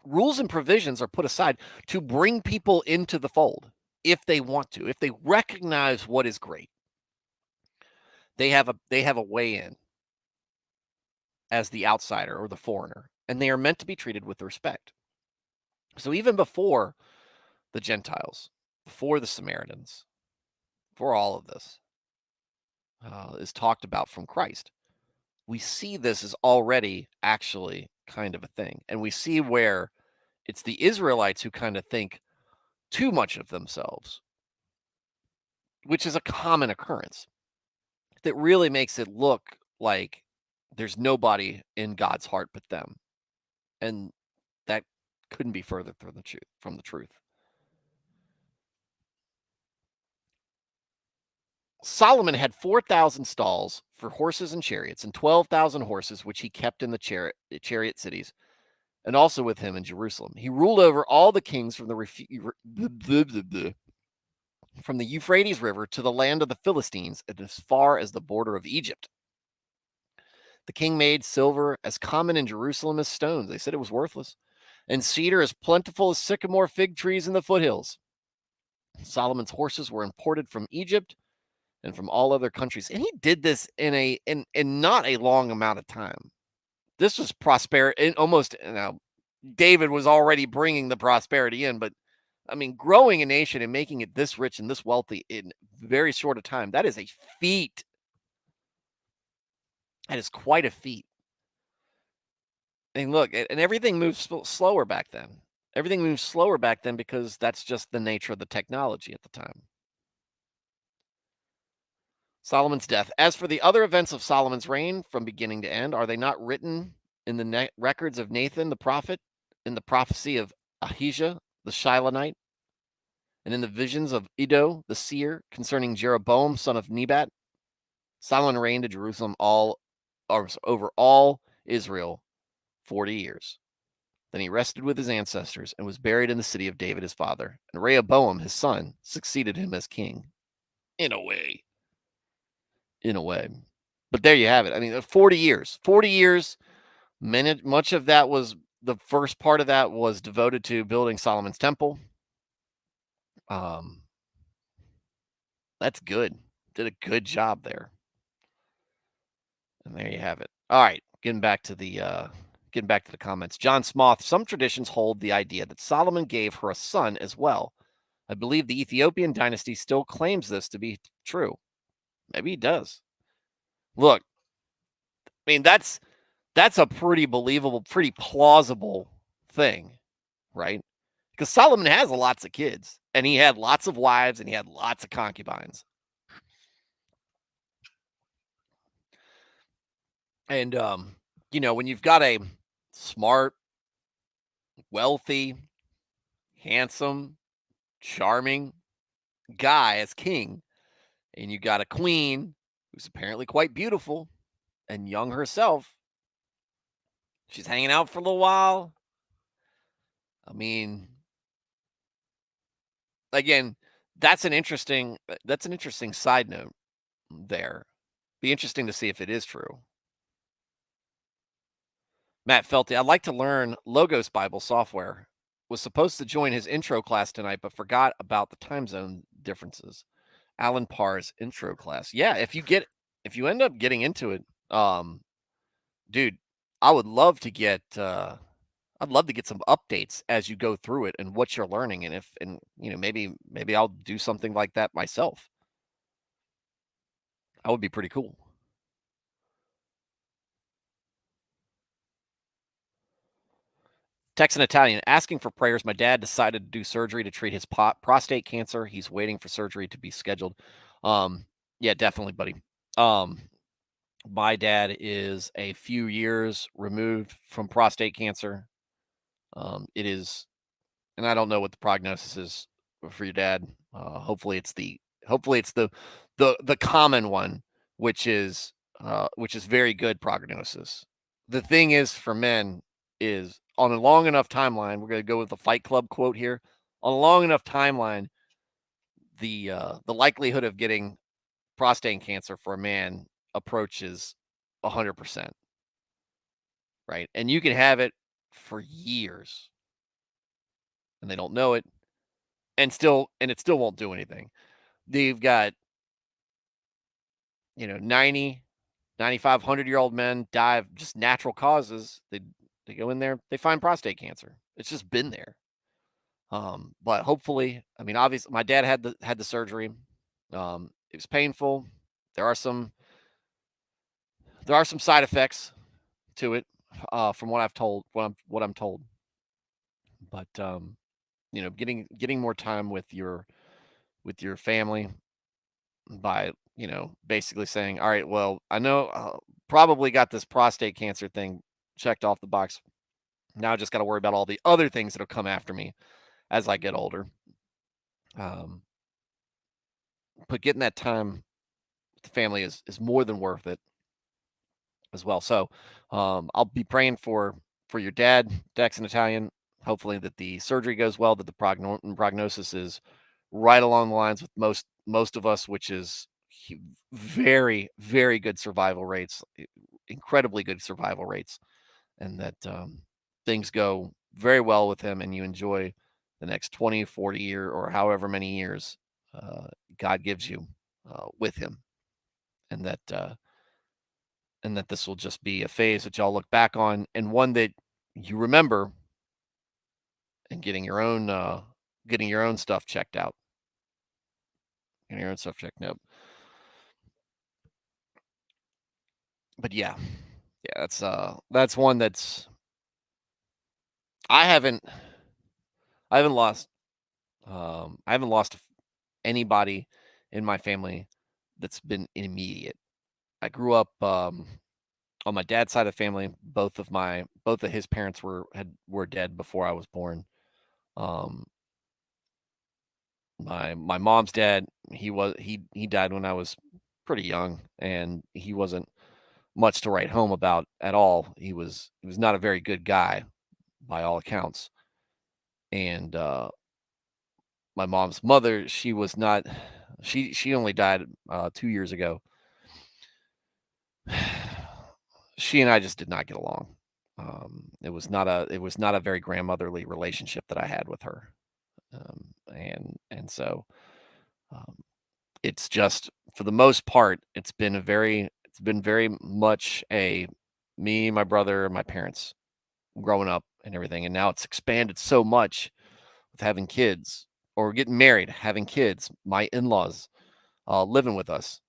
rules and provisions are put aside to bring people into the fold if they want to, if they recognize what is great. They have a way in as the outsider or the foreigner, and they are meant to be treated with respect. So even before the Gentiles, before the Samaritans, before all of this is talked about from Christ, we see this is already actually kind of a thing. And we see where it's the Israelites who kind of think too much of themselves, which is a common occurrence that really makes it look like there's nobody in God's heart but them. And that couldn't be further from the truth. Solomon had 4,000 stalls for horses and chariots, and 12,000 horses, which he kept in the chariot cities, and also with him in Jerusalem. He ruled over all the kings from from the Euphrates River to the land of the Philistines, and as far as the border of Egypt. The king made silver as common in Jerusalem as stones. They said it was worthless, and cedar as plentiful as sycamore fig trees in the foothills. Solomon's horses were imported from Egypt and from all other countries, and he did this in not a long amount of time. This was prosperity, almost. David was already bringing the prosperity in, but I mean, growing a nation and making it this rich and this wealthy in very short a time, that is a feat. That is quite a feat. And look, and everything moves slower back then. Everything moves slower back then because that's just the nature of the technology at the time. Solomon's death. As for the other events of Solomon's reign from beginning to end, are they not written in the records of Nathan the prophet, in the prophecy of Ahijah the Shilonite, and in the visions of Iddo the seer concerning Jeroboam son of Nebat? Solomon reigned in Jerusalem over all Israel 40 years. Then he rested with his ancestors and was buried in the city of David his father. And Rehoboam his son succeeded him as king. In a way. But there you have it. I mean, 40 years. 40 years. Much of that was, the first part of that was devoted to building Solomon's temple. That's good. Did a good job there. And there you have it. All right, getting back to the comments. John Smoth. Some traditions hold the idea that Solomon gave her a son as well. I believe the Ethiopian dynasty still claims this to be true. Maybe he does. Look, I mean, that's a pretty believable, pretty plausible thing, right? Because Solomon has lots of kids, and he had lots of wives, and he had lots of concubines. And when you've got a smart, wealthy, handsome, charming guy as king, and you got a queen who's apparently quite beautiful and young herself, she's hanging out for a little while. I mean, again, that's an interesting side note there. Be interesting to see if it is true. Matt Felty, I'd like to learn Logos Bible software. Was supposed to join his intro class tonight, but forgot about the time zone differences. Alan Parr's intro class. Yeah, if you end up getting into it, dude, I would love to get I'd love to get some updates as you go through it and what you're learning, and maybe I'll do something like that myself. That would be pretty cool. Texan Italian asking for prayers. My dad decided to do surgery to treat his prostate cancer. He's waiting for surgery to be scheduled. Yeah, definitely, buddy. My dad is a few years removed from prostate cancer. It is, and I don't know what the prognosis is for your dad. Hopefully it's the common one, which is very good prognosis. The thing is for men is, on a long enough timeline, we're going to go with the Fight Club quote here. On a long enough timeline, the likelihood of getting prostate cancer for a man approaches 100%. Right? And you can have it for years and they don't know it, and it still won't do anything. They've got 90, 95, 100-year-old men die of just natural causes. They go in there, they find prostate cancer. It's just been there. But hopefully, I mean, obviously, my dad had the surgery. It was painful. There are some side effects to it, from what I'm told. But getting more time with your family by basically saying, all right, well, I know probably got this prostate cancer thing checked off the box. Now I just got to worry about all the other things that'll come after me as I get older. But getting that time the family is more than worth it as well. So I'll be praying for your dad, Dex in Italian. Hopefully that the surgery goes well, that the prognosis is right along the lines with most of us, which is very, very good survival rates, incredibly good survival rates, and that things go very well with him and you enjoy the next 20, 40 year or however many years uh, God gives you with him, and that this will just be a phase that y'all look back on and one that you remember, and getting your own stuff checked out. Getting your own stuff checked out. But yeah. Yeah, that's one that's I haven't I haven't lost I haven't lost anybody in my family that's been immediate. I grew up on my dad's side of the family, both of his parents were dead before I was born. Um, my mom's dad, he died when I was pretty young, and he wasn't much to write home about at all. He was not a very good guy by all accounts. And my mom's mother, she was not she only died 2 years ago. She and I just did not get along. It was not a very grandmotherly relationship that I had with her. And so um, it's just for the most part, it's been very much a me, my brother, my parents growing up and everything. And now it's expanded so much with having kids or getting married, having kids, my in-laws living with us,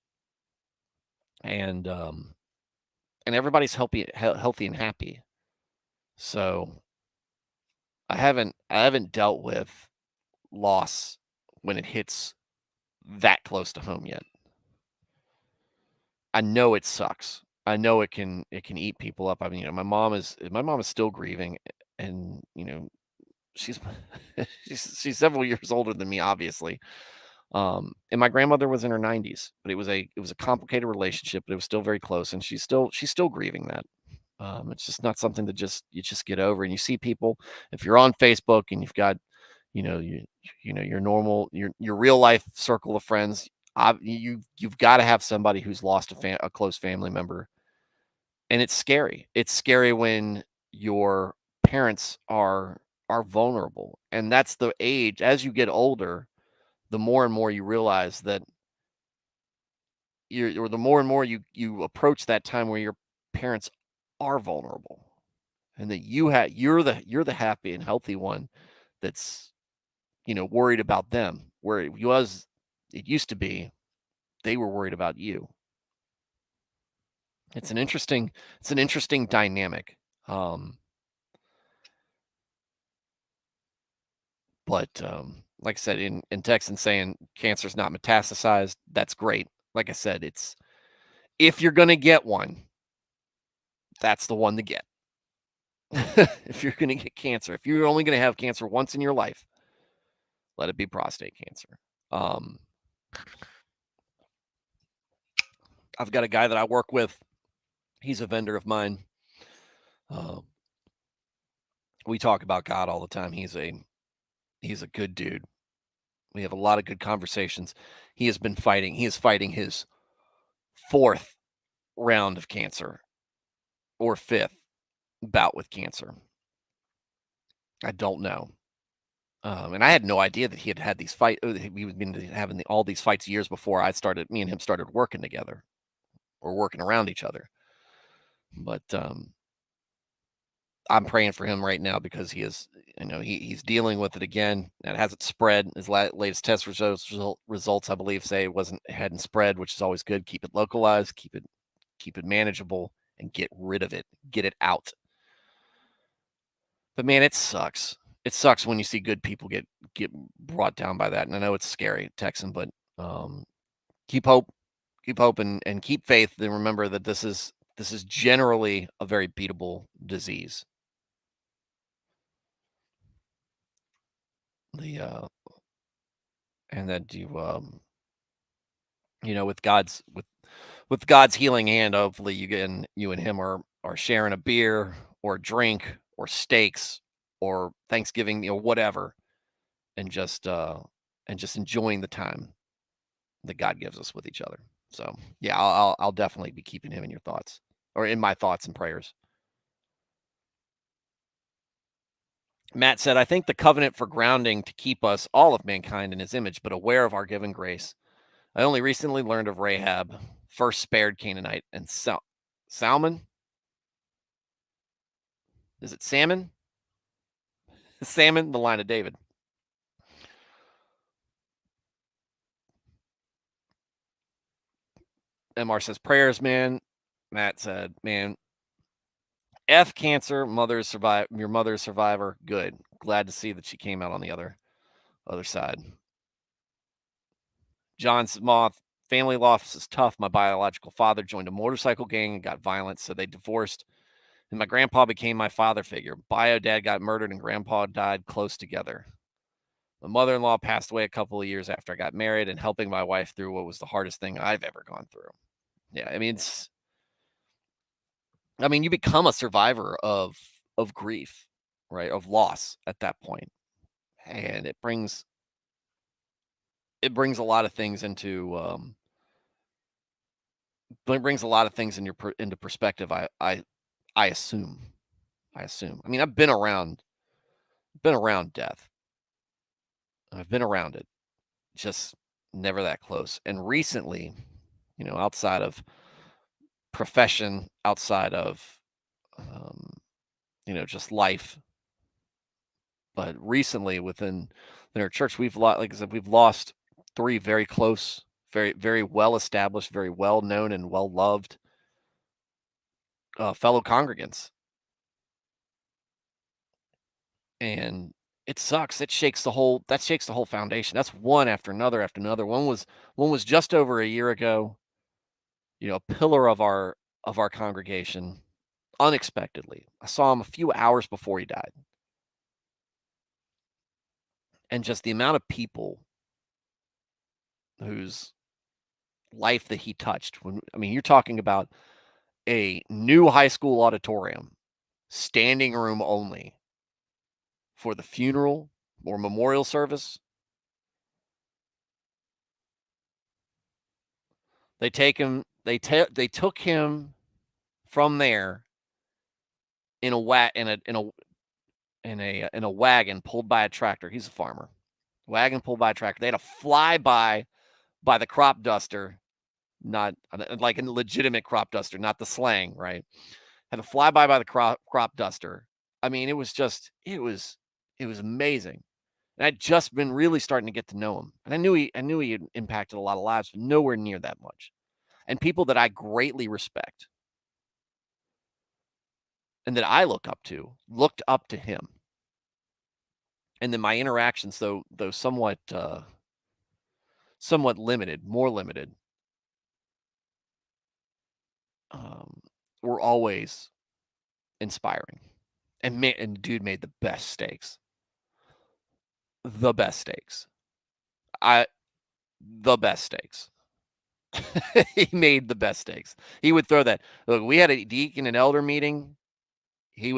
and everybody's healthy and happy. So I haven't dealt with loss when it hits that close to home yet. I know it sucks. I know it can eat people up. I mean, my mom is still grieving, and she's she's several years older than me, obviously. And my grandmother was in her 90s, but it was a complicated relationship, but it was still very close, and she's still grieving that. It's just not something that you just get over. And you see people, if you're on Facebook and you've got, you know, your normal, your real life circle of friends, you've got to have somebody who's lost a close family member, and it's scary. It's scary when your parents are vulnerable, and that's the age. As you get older, the more and more you realize that or the more and more you approach that time where your parents are vulnerable, and that you're the happy and healthy one that's worried about them, where it used to be they were worried about you. It's an interesting dynamic. um but like I said, in Texan saying cancer's not metastasized, that's great. Like I said, it's if you're gonna get one, that's the one to get. If you're gonna get cancer, if you're only gonna have cancer once in your life, let it be prostate cancer. um I've got a guy that I work with. He's a vendor of mine. Uh, we talk about God all the time. He's a good dude. We have a lot of good conversations. He is fighting his fourth round of cancer, or fifth bout with cancer. I don't know. And I had no idea that he had had these fight. He was been having all these fights years before me and him started working together or working around each other. But I'm praying for him right now because he's dealing with it again. It hasn't spread. His latest test results, I believe, say it hadn't spread, which is always good. Keep it localized, keep it manageable, and get rid of it. Get it out. But man, it sucks. It sucks when you see good people get brought down by that. And I know it's scary, Texan, but um, keep hope, keep hope, and keep faith. And remember that this is generally a very beatable disease. The and that with with God's healing hand, hopefully you and him are sharing a beer or a drink or steaks or Thanksgiving, whatever, and just enjoying the time that God gives us with each other. So yeah, I'll definitely be keeping him in your thoughts or in my thoughts and prayers. Matt said, I think the covenant for grounding to keep us, all of mankind, in his image, but aware of our given grace. I only recently learned of Rahab, first spared Canaanite, and Salmon. Is it salmon? Salmon, the line of David. MR says, prayers, man. Matt said, man, F cancer, your mother's survivor. Good. Glad to see that she came out on the other side. John's moth, family loss is tough. My biological father joined a motorcycle gang and got violent, so they divorced. And my grandpa became my father figure. Bio dad got murdered and grandpa died close together. My mother-in-law passed away a couple of years after I got married, and helping my wife through what was the hardest thing I've ever gone through. Yeah, you become a survivor of grief, right? Of loss at that point. And it brings a lot of things into brings a lot of things into perspective. I assume. I mean, I've been around death. I've been around it, just never that close. And recently, outside of profession, outside of um, just life, but recently within our church, like I said, we've lost 3 very close, very very well established, very well known, and well loved fellow congregants, and it sucks. That shakes the whole foundation. That's one after another after another. One was just over a year ago. A pillar of our congregation, unexpectedly. I saw him a few hours before he died, and just the amount of people whose life that he touched. You're talking about a new high school auditorium, standing room only for the funeral or memorial service. They took him from there in a wagon pulled by a tractor. He's a farmer. Wagon pulled by a tractor. They had to fly by the crop duster, not like a legitimate crop duster, not the slang, right? Had to fly by the crop duster. It was amazing. And I'd just been really starting to get to know him. And I knew he had impacted a lot of lives, but nowhere near that much. And people that I greatly respect and that I looked up to him. And then my interactions, though somewhat limited, more limited, were always inspiring. And dude made the best steaks. The best steaks. The best steaks. He made the best steaks. He would throw that. Look, we had a deacon and elder meeting. He'd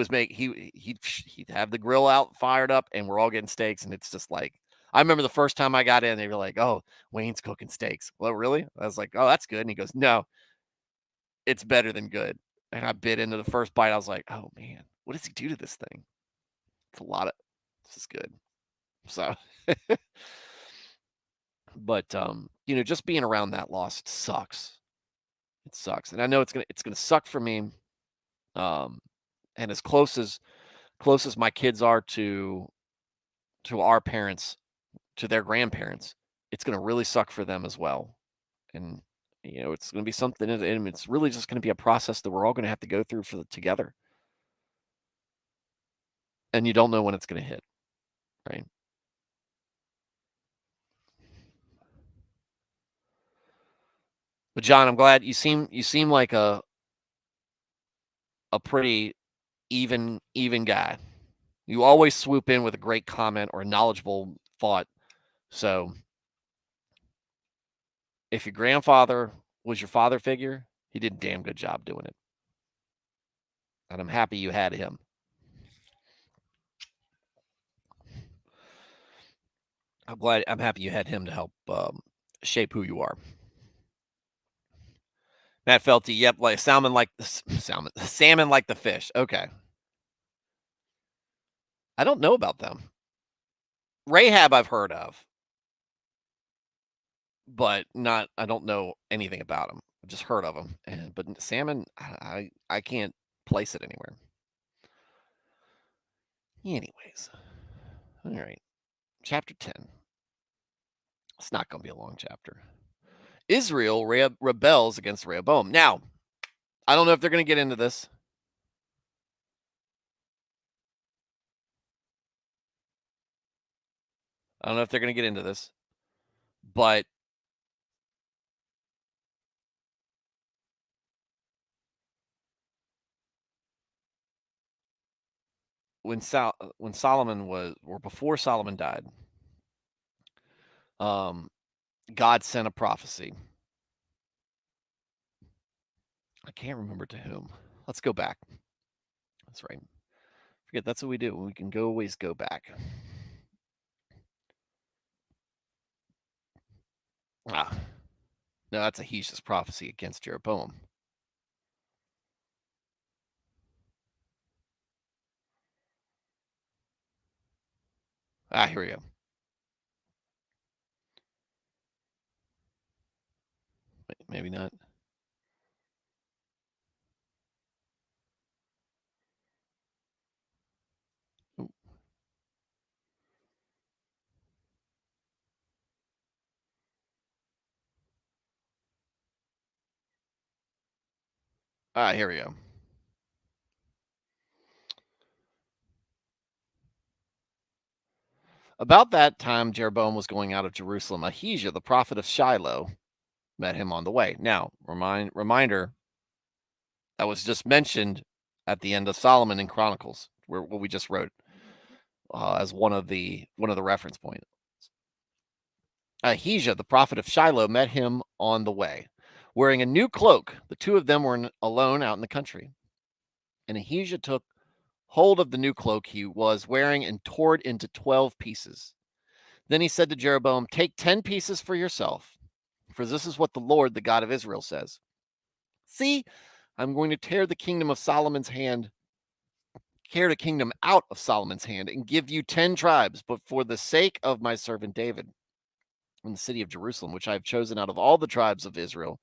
have the grill out, fired up, and we're all getting steaks. And it's just like, I remember the first time I got in, they were like, "Oh, Wayne's cooking steaks." Well, really? I was like, "Oh, that's good." And he goes, "No, it's better than good." And I bit into the first bite. I was like, "Oh man, what does he do to this thing?" It's a lot of. This is good. So, but just being around that loss sucks. It sucks, and I know it's gonna suck for me. And as close as my kids are to our parents, to their grandparents, it's gonna really suck for them as well. And it's gonna be something, and it's really just gonna be a process that we're all gonna have to go through together. And you don't know when it's gonna hit, right? But John, I'm glad you seem like a pretty even guy. You always swoop in with a great comment or a knowledgeable thought. So if your grandfather was your father figure. He did a damn good job doing it. And I'm happy you had him. I'm happy you had him to help shape who you are. Matt Felty, yep, like salmon like salmon like the fish. Okay. I don't know about them. Rahab I've heard of, but not I don't know anything about them. I've just heard of them. But salmon, I can't place it anywhere. Anyways. All right. Chapter 10. It's not going to be a long chapter. Israel rebels against Rehoboam. Now, I don't know if they're going to get into this. I don't know if they're going to get into this. But when Solomon was, or before Solomon died, God sent a prophecy. I can't remember to whom. Let's go back. That's right. Forget that's what we do. We can always go back. Ah, no, that's Ahijah's prophecy against Jeroboam. Here we go. Wait, maybe not. Ooh. Here we go. About that time, Jeroboam was going out of Jerusalem. Ahijah, the prophet of Shiloh, met him on the way. Now, reminder that was just mentioned at the end of Solomon in Chronicles, where what we just wrote as one of the reference points. Ahijah, the prophet of Shiloh, met him on the way, wearing a new cloak. The two of them were alone out in the country, and Ahijah took hold of the new cloak he was wearing and tore it into 12 pieces. Then he said to Jeroboam, "Take 10 pieces for yourself, for this is what the Lord, the God of Israel, says. See, I'm going to tear the kingdom out of Solomon's hand and give you 10 tribes, but for the sake of my servant David in the city of Jerusalem, which I have chosen out of all the tribes of Israel,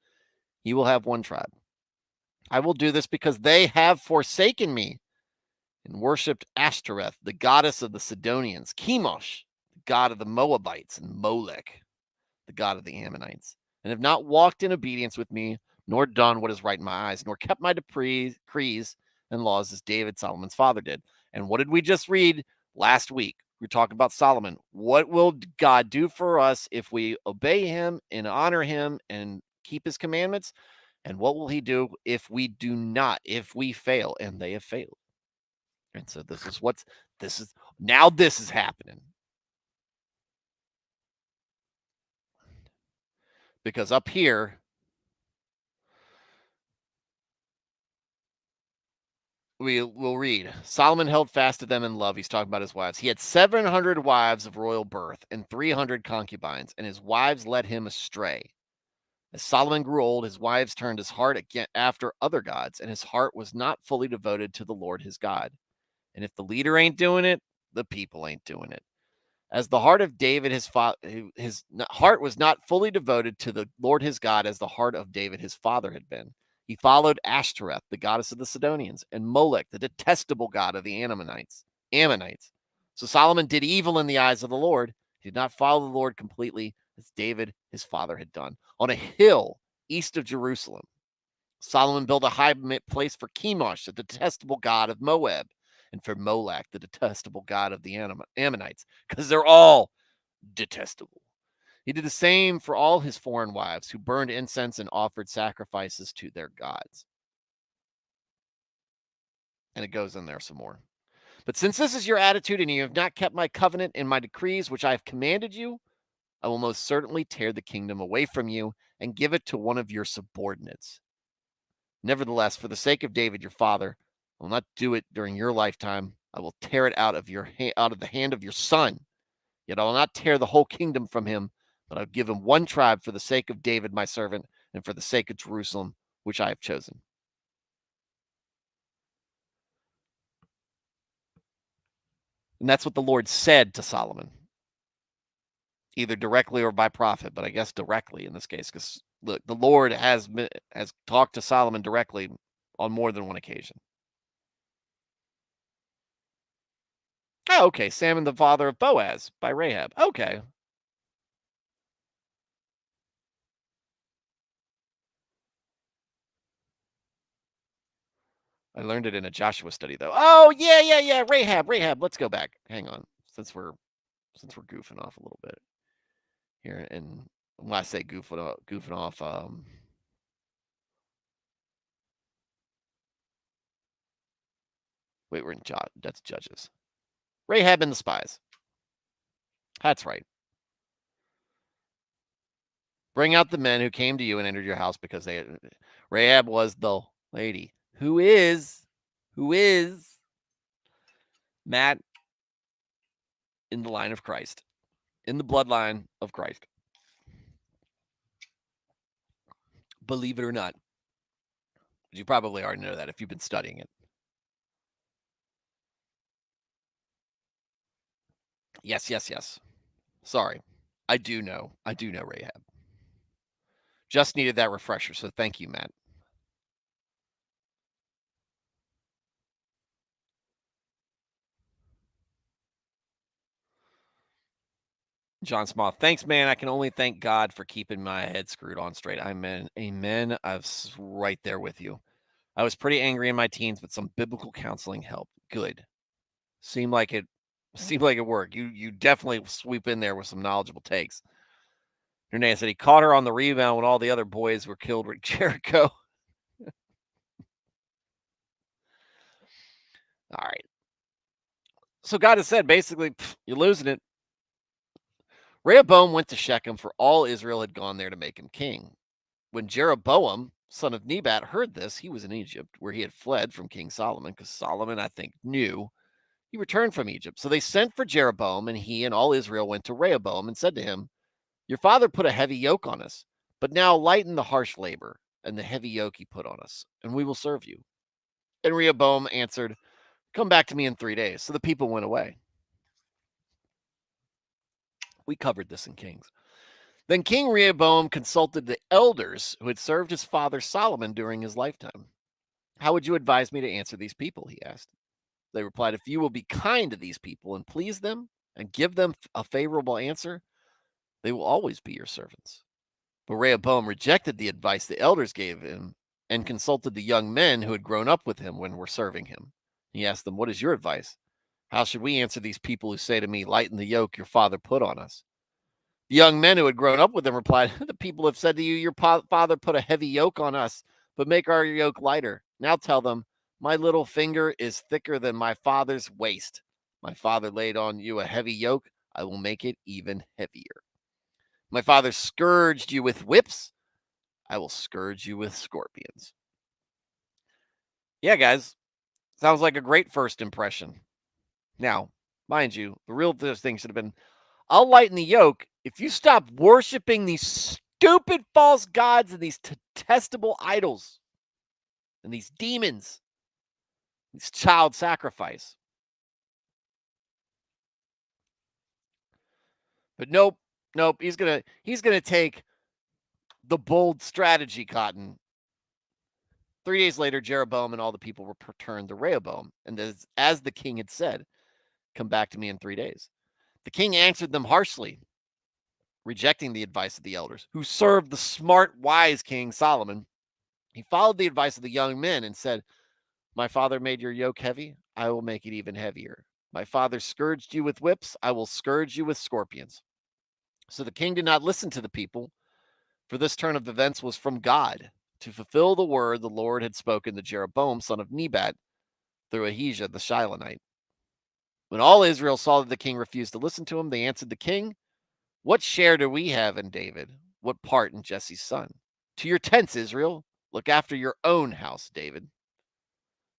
he will have one tribe. I will do this because they have forsaken me and worshipped Ashtoreth, the goddess of the Sidonians, Chemosh, the god of the Moabites, and Molech, the god of the Ammonites, and have not walked in obedience with me, nor done what is right in my eyes, nor kept my decrees and laws as David, Solomon's father, did." And what did we just read last week? We were talking about Solomon. What will God do for us if we obey him and honor him and keep his commandments? And what will he do if we do not, if we fail? And they have failed. And so this is happening. Because up here, we will read, Solomon held fast to them in love. He's talking about his wives. He had 700 wives of royal birth and 300 concubines, and his wives led him astray. As Solomon grew old, his wives turned his heart again after other gods, and his heart was not fully devoted to the Lord his God. And if the leader ain't doing it, the people ain't doing it. As the heart of David, his heart was not fully devoted to the Lord his God as the heart of David, his father, had been. He followed Ashtoreth, the goddess of the Sidonians, and Molech, the detestable god of the Ammonites. So Solomon did evil in the eyes of the Lord. He did not follow the Lord completely as David, his father, had done. On a hill east of Jerusalem, Solomon built a high place for Chemosh, the detestable god of Moab, and for Molech, the detestable god of the Ammonites, because they're all detestable. He did the same for all his foreign wives who burned incense and offered sacrifices to their gods. And it goes in there some more. But since this is your attitude and you have not kept my covenant and my decrees, which I have commanded you, I will most certainly tear the kingdom away from you and give it to one of your subordinates. Nevertheless, for the sake of David your father, I will not do it during your lifetime. I will tear it out of the hand of your son. Yet I will not tear the whole kingdom from him, but I'll give him one tribe for the sake of David my servant and for the sake of Jerusalem, which I have chosen. And that's what the Lord said to Solomon, either directly or by prophet, but I guess directly in this case, because look, the Lord has talked to Solomon directly on more than one occasion. Oh, okay. Salmon, the father of Boaz, by Rahab. Okay. I learned it in a Joshua study, though. Oh, yeah. Rahab. Let's go back. Hang on, since we're goofing off a little bit here, and when I say goofing off, wait, we're in that's Judges. Rahab and the spies. That's right. Bring out the men who came to you and entered your house because Rahab was the lady who is Matt in the line of Christ, in the bloodline of Christ. Believe it or not. You probably already know that if you've been studying it. Yes. Sorry. I do know Rahab. Just needed that refresher, so thank you, Matt. John Smoth, thanks, man. I can only thank God for keeping my head screwed on straight. Amen. I was right there with you. I was pretty angry in my teens, but some biblical counseling helped. Good. Seemed like it worked. You definitely sweep in there with some knowledgeable takes. Hernandez said he caught her on the rebound when all the other boys were killed with Jericho. All right. So God has said, basically, you're losing it. Rehoboam went to Shechem, for all Israel had gone there to make him king. When Jeroboam, son of Nebat, heard this, he was in Egypt, where he had fled from King Solomon, because Solomon, I think, knew he returned from Egypt. So they sent for Jeroboam, and he and all Israel went to Rehoboam and said to him, your father put a heavy yoke on us, but now lighten the harsh labor and the heavy yoke he put on us, and we will serve you. And Rehoboam answered, come back to me in 3 days. So the people went away. We covered this in Kings. Then King Rehoboam consulted the elders who had served his father Solomon during his lifetime. How would you advise me to answer these people? He asked. They replied, if you will be kind to these people and please them and give them a favorable answer, they will always be your servants. But Rehoboam rejected the advice the elders gave him and consulted the young men who had grown up with him when were serving him. He asked them, what is your advice? How should we answer these people who say to me, lighten the yoke your father put on us? The young men who had grown up with him replied, the people have said to you, your father put a heavy yoke on us, but make our yoke lighter. Now tell them, my little finger is thicker than my father's waist. My father laid on you a heavy yoke. I will make it even heavier. My father scourged you with whips. I will scourge you with scorpions. Yeah, guys. Sounds like a great first impression. Now, mind you, the real thing should have been, I'll lighten the yoke if you stop worshiping these stupid false gods and these detestable idols and these demons, these child sacrifice. But nope. He's gonna take the bold strategy, Cotton. 3 days later, Jeroboam and all the people were returned to Rehoboam, and as the king had said, come back to me in 3 days. The king answered them harshly, rejecting the advice of the elders, who served the smart, wise King Solomon. He followed the advice of the young men and said, my father made your yoke heavy. I will make it even heavier. My father scourged you with whips. I will scourge you with scorpions. So the king did not listen to the people, for this turn of events was from God, to fulfill the word the Lord had spoken to Jeroboam, son of Nebat, through Ahijah the Shilonite. When all Israel saw that the king refused to listen to him, they answered the king, What share do we have in David? What part in Jesse's son? To your tents, Israel. Look after your own house, David.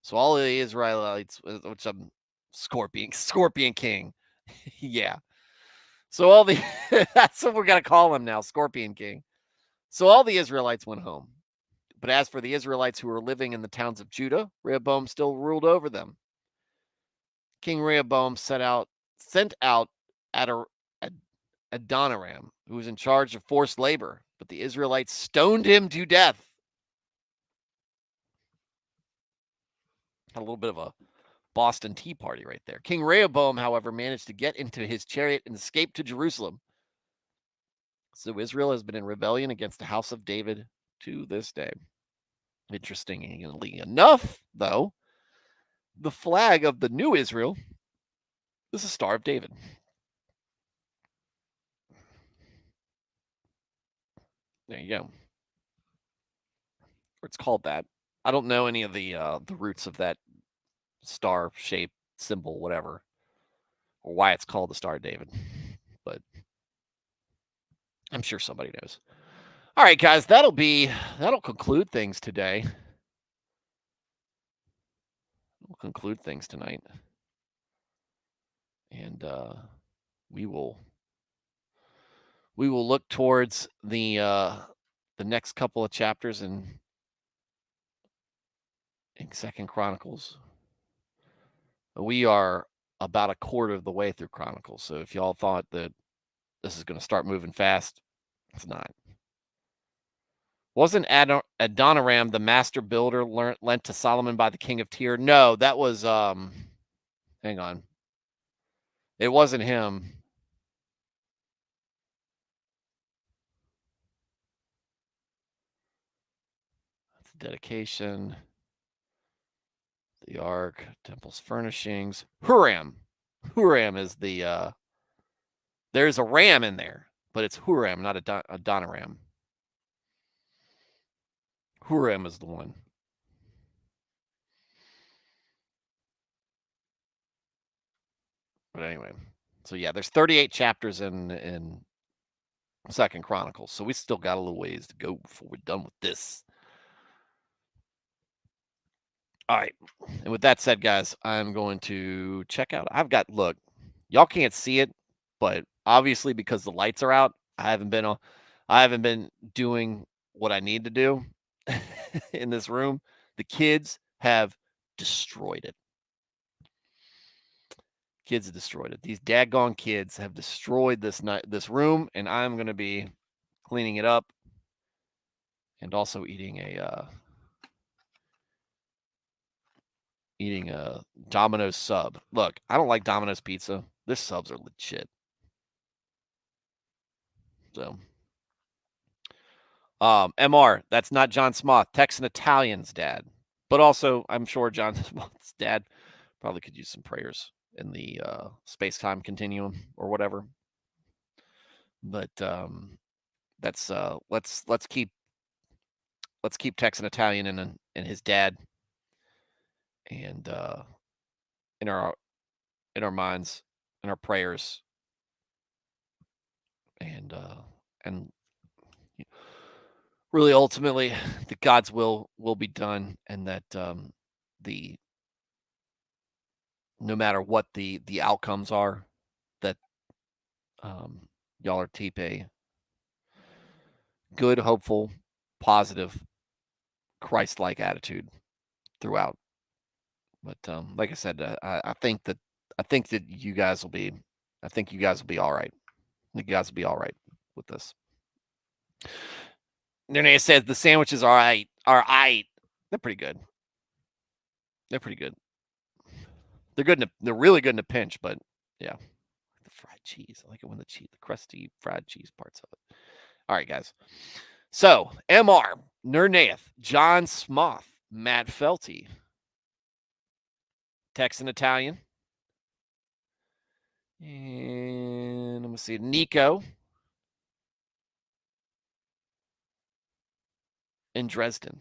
So all of the Israelites, which I'm Scorpion King. Yeah. So all the that's what we're gonna call him now, Scorpion King. So all the Israelites went home. But as for the Israelites who were living in the towns of Judah, Rehoboam still ruled over them. King Rehoboam sent out Adoniram, who was in charge of forced labor, but the Israelites stoned him to death. Had a little bit of a Boston Tea Party right there. King Rehoboam, however, managed to get into his chariot and escape to Jerusalem. So Israel has been in rebellion against the house of David to this day. Interestingly enough, though, the flag of the new Israel is a Star of David. There you go. Or it's called that. I don't know any of the roots of that star shape symbol, whatever, or why it's called the Star of David, but I'm sure somebody knows. All right, guys, that'll conclude things today. We'll conclude things tonight, and we will look towards the next couple of chapters in Second Chronicles. We are about a quarter of the way through Chronicles, so if y'all thought that this is going to start moving fast, it's not. Wasn't Adoniram the master builder lent to Solomon by the king of Tyre? No, that was hang on. It wasn't him. That's dedication. The ark, temple's furnishings. Huram. Huram is the there's a ram in there, but it's Huram, not Adoniram. Huram is the one. But anyway, so yeah, there's 38 chapters in Second Chronicles, so we still got a little ways to go before we're done with this. All right, and with that said, guys, I'm going to check out. Look, y'all can't see it, but obviously because the lights are out, I haven't been doing what I need to do in this room. The kids have destroyed it. Kids have destroyed it. These daggone kids have destroyed this room, and I'm going to be cleaning it up and also eating a Domino's sub. Look, I don't like Domino's pizza. This subs are legit. So, MR, that's not John Smoth. Texan Italian's dad. But also, I'm sure John Smoth's dad probably could use some prayers in the space-time continuum or whatever. But that's let's keep Texan Italian and his dad and in our minds, in our prayers, and really ultimately that God's will be done, and that the no matter what the outcomes are, that y'all are keep a good, hopeful, positive, Christ-like attitude throughout. But like I said, I think that you guys will be. I think you guys will be all right. I think you guys will be all right with this. Renee says the sandwiches are right. They're pretty good. They're pretty good. They're good. They're really good in a pinch. But yeah, the fried cheese. I like it when the crusty fried cheese parts of it. All right, guys. So Mr. Nernaeth, John Smoth, Matt Felty, Texan Italian, and let me see, Nico in Dresden.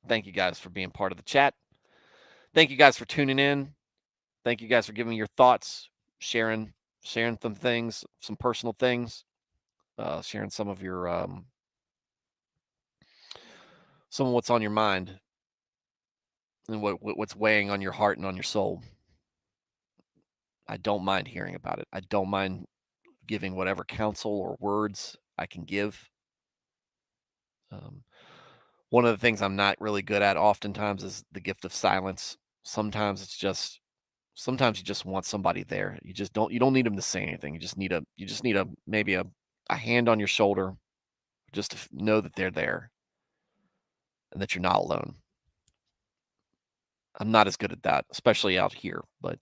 Thank you guys for being part of the chat. Thank you guys for tuning in. Thank you guys for giving me your thoughts, sharing some things, some personal things, sharing some of your some of what's on your mind and what's weighing on your heart and on your soul. I don't mind hearing about it. I don't mind giving whatever counsel or words I can give. Um, One of the things I'm not really good at oftentimes is the gift of silence. Sometimes it's just sometimes you just want somebody there. You don't need them to say anything. You just need a maybe a hand on your shoulder just to know that they're there and that you're not alone. I'm not as good at that, especially out here, but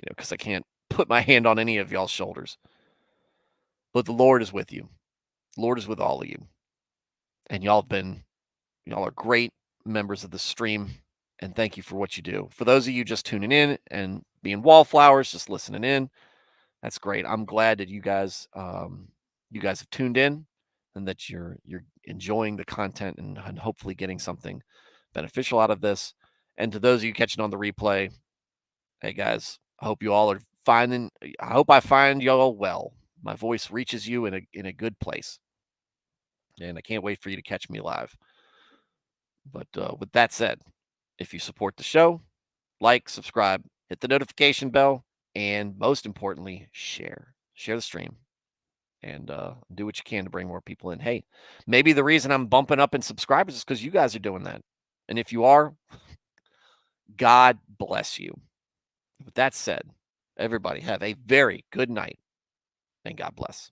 because I can't put my hand on any of y'all's shoulders. But the Lord is with you. The Lord is with all of you. And y'all are great members of the stream, and thank you for what you do. For those of you just tuning in and being wallflowers, just listening in, that's great. I'm glad that you guys have tuned in and that you're enjoying the content and hopefully getting something beneficial out of this. And to those of you catching on the replay, hey guys, I hope you all are finding. I hope I find y'all well. My voice reaches you in a good place, and I can't wait for you to catch me live. But with that said, if you support the show, like, subscribe, hit the notification bell, and most importantly, share. Share the stream and do what you can to bring more people in. Hey, maybe the reason I'm bumping up in subscribers is because you guys are doing that. And if you are, God bless you. With that said, everybody have a very good night and God bless.